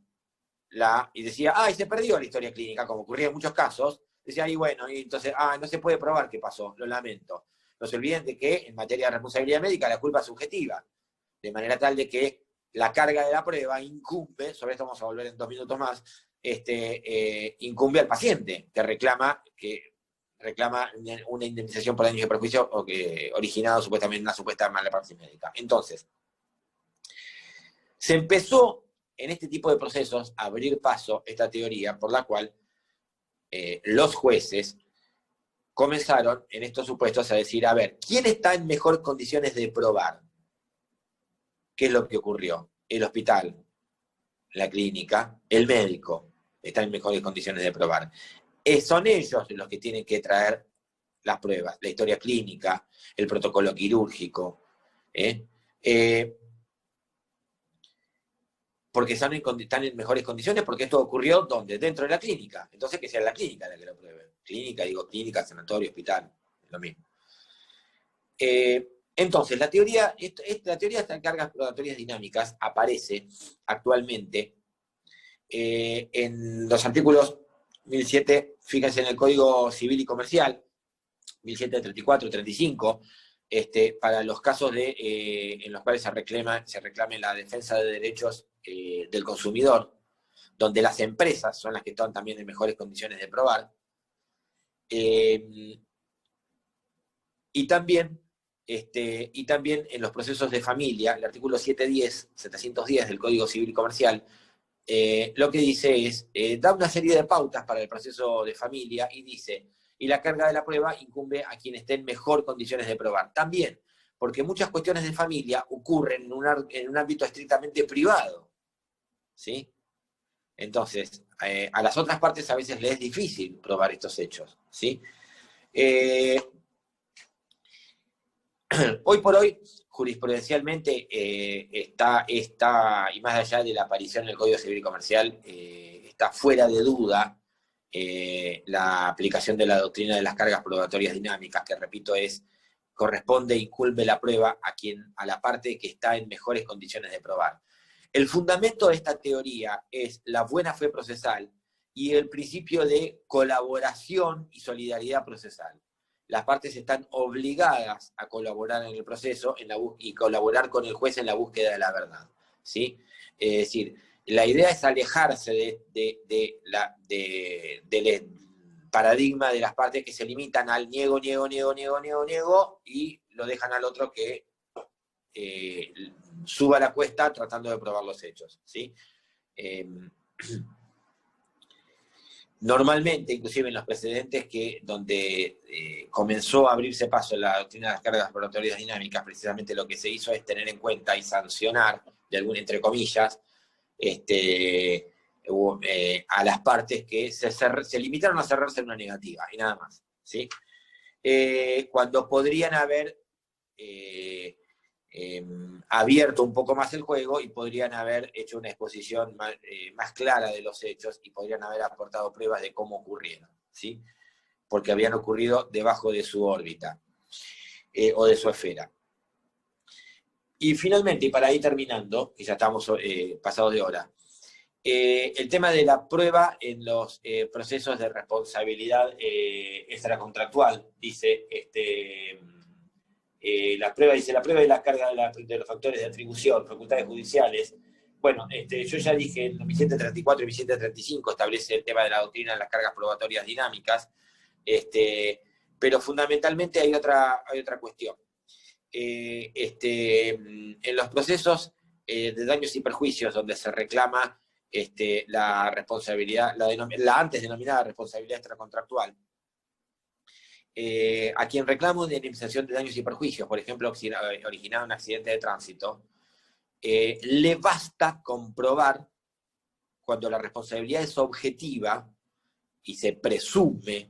y decía, y se perdió la historia clínica, como ocurría en muchos casos, decía, y bueno, y entonces, no se puede probar qué pasó, lo lamento. No se olviden de que en materia de responsabilidad médica la culpa es subjetiva, de manera tal de que la carga de la prueba incumbe, sobre esto vamos a volver en 2 minutos más, incumbe al paciente, que reclama una indemnización por daños y perjuicios o que originado supuestamente una supuesta mala praxis médica. Entonces, se empezó en este tipo de procesos a abrir paso esta teoría por la cual los jueces comenzaron en estos supuestos a decir, a ver, ¿quién está en mejores condiciones de probar? ¿Qué es lo que ocurrió? El hospital, la clínica, el médico están en mejores condiciones de probar. Son ellos los que tienen que traer las pruebas, la historia clínica, el protocolo quirúrgico, porque están en mejores condiciones, porque esto ocurrió ¿dónde? Dentro de la clínica. Entonces que sea la clínica la que lo pruebe. Clínica, sanatorio, hospital, lo mismo. Entonces, la teoría de estas cargas probatorias dinámicas aparece actualmente en los artículos 1007, fíjense en el Código Civil y Comercial, 1734, 35, para los casos en los cuales se reclame la defensa de derechos del consumidor, donde las empresas son las que están también en mejores condiciones de probar. Y también en los procesos de familia, el artículo 710 del Código Civil y Comercial, lo que dice es, da una serie de pautas para el proceso de familia y dice, y la carga de la prueba incumbe a quien esté en mejor condiciones de probar. También porque muchas cuestiones de familia ocurren en un ámbito estrictamente privado, ¿sí? Entonces, a las otras partes a veces les es difícil probar estos hechos, ¿sí? Hoy por hoy, jurisprudencialmente, está, y más allá de la aparición del Código Civil y Comercial, está fuera de duda la aplicación de la doctrina de las cargas probatorias dinámicas, que repito, corresponde y culpe la prueba a la parte que está en mejores condiciones de probar. El fundamento de esta teoría es la buena fe procesal y el principio de colaboración y solidaridad procesal. Las partes están obligadas a colaborar en el proceso y colaborar con el juez en la búsqueda de la verdad, ¿sí? Es decir, la idea es alejarse del paradigma de las partes que se limitan al niego, y lo dejan al otro que suba la cuesta tratando de probar los hechos, ¿sí? Normalmente, inclusive en los precedentes donde comenzó a abrirse paso en la doctrina de las cargas probatorias dinámicas, precisamente lo que se hizo es tener en cuenta y sancionar, entre comillas, a las partes que se limitaron a cerrarse en una negativa, y nada más, ¿sí? Cuando podrían haber abierto un poco más el juego y podrían haber hecho una exposición más clara de los hechos y podrían haber aportado pruebas de cómo ocurrieron, ¿sí? Porque habían ocurrido debajo de su órbita o de su esfera. Y finalmente, y para ir terminando, que ya estamos pasados de hora, el tema de la prueba en los procesos de responsabilidad extracontractual, dice la prueba de la carga de los factores de atribución, facultades judiciales. Bueno, yo ya dije, en 1734 y 1735 establece el tema de la doctrina de las cargas probatorias dinámicas, pero fundamentalmente hay otra cuestión. En los procesos de daños y perjuicios donde se reclama la responsabilidad, la antes denominada responsabilidad extracontractual, a quien reclama una indemnización de daños y perjuicios, por ejemplo, originado un accidente de tránsito, le basta comprobar, cuando la responsabilidad es objetiva y se presume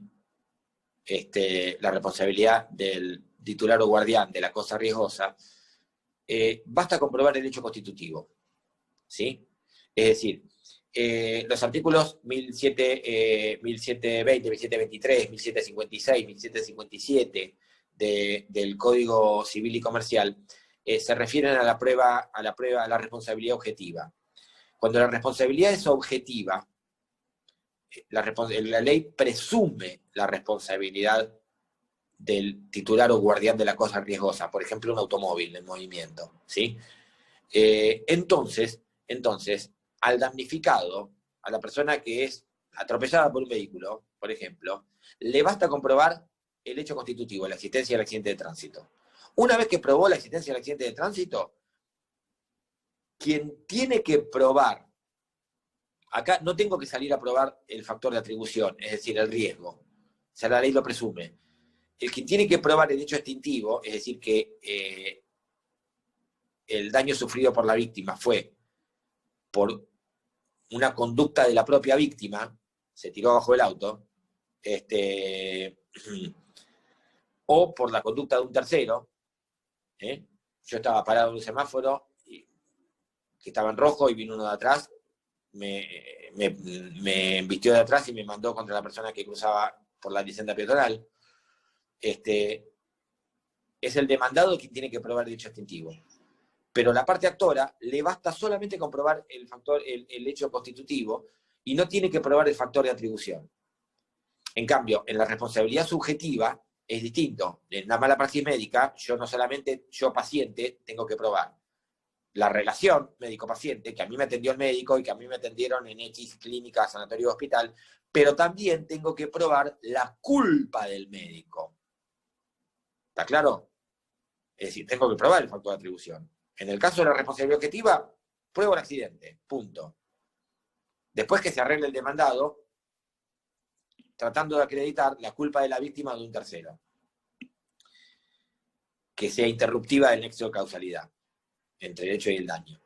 la responsabilidad del titular o guardián de la cosa riesgosa, basta comprobar el hecho constitutivo, ¿sí? Es decir, los artículos 1720, 1723, 1756, 1757 del Código Civil y Comercial se refieren a la responsabilidad objetiva. Cuando la responsabilidad es objetiva, la ley presume la responsabilidad del titular o guardián de la cosa riesgosa, por ejemplo, un automóvil en movimiento, ¿sí? Entonces, al damnificado, a la persona que es atropellada por un vehículo, por ejemplo, le basta comprobar el hecho constitutivo, la existencia del accidente de tránsito. Una vez que probó la existencia del accidente de tránsito, quien tiene que probar, acá no tengo que salir a probar el factor de atribución, es decir, el riesgo, o sea, la ley lo presume. El que tiene que probar el hecho extintivo, es decir, que el daño sufrido por la víctima fue por una conducta de la propia víctima, se tiró bajo el auto, o por la conducta de un tercero, yo estaba parado en un semáforo que estaba en rojo y vino uno de atrás, me embistió de atrás y me mandó contra la persona que cruzaba por la licencia peatonal. Es el demandado quien tiene que probar el hecho extintivo. Pero la parte actora le basta solamente comprobar el hecho constitutivo y no tiene que probar el factor de atribución. En cambio, en la responsabilidad subjetiva es distinto. En la mala praxis médica, yo paciente, tengo que probar la relación médico-paciente, que a mí me atendió el médico y que a mí me atendieron en X clínica, sanatorio o hospital, pero también tengo que probar la culpa del médico. ¿Está claro? Es decir, tengo que probar el factor de atribución. En el caso de la responsabilidad objetiva, pruebo el accidente, punto. Después que se arregle el demandado, tratando de acreditar la culpa de la víctima de un tercero. que sea interruptiva del nexo de causalidad entre el hecho y el daño.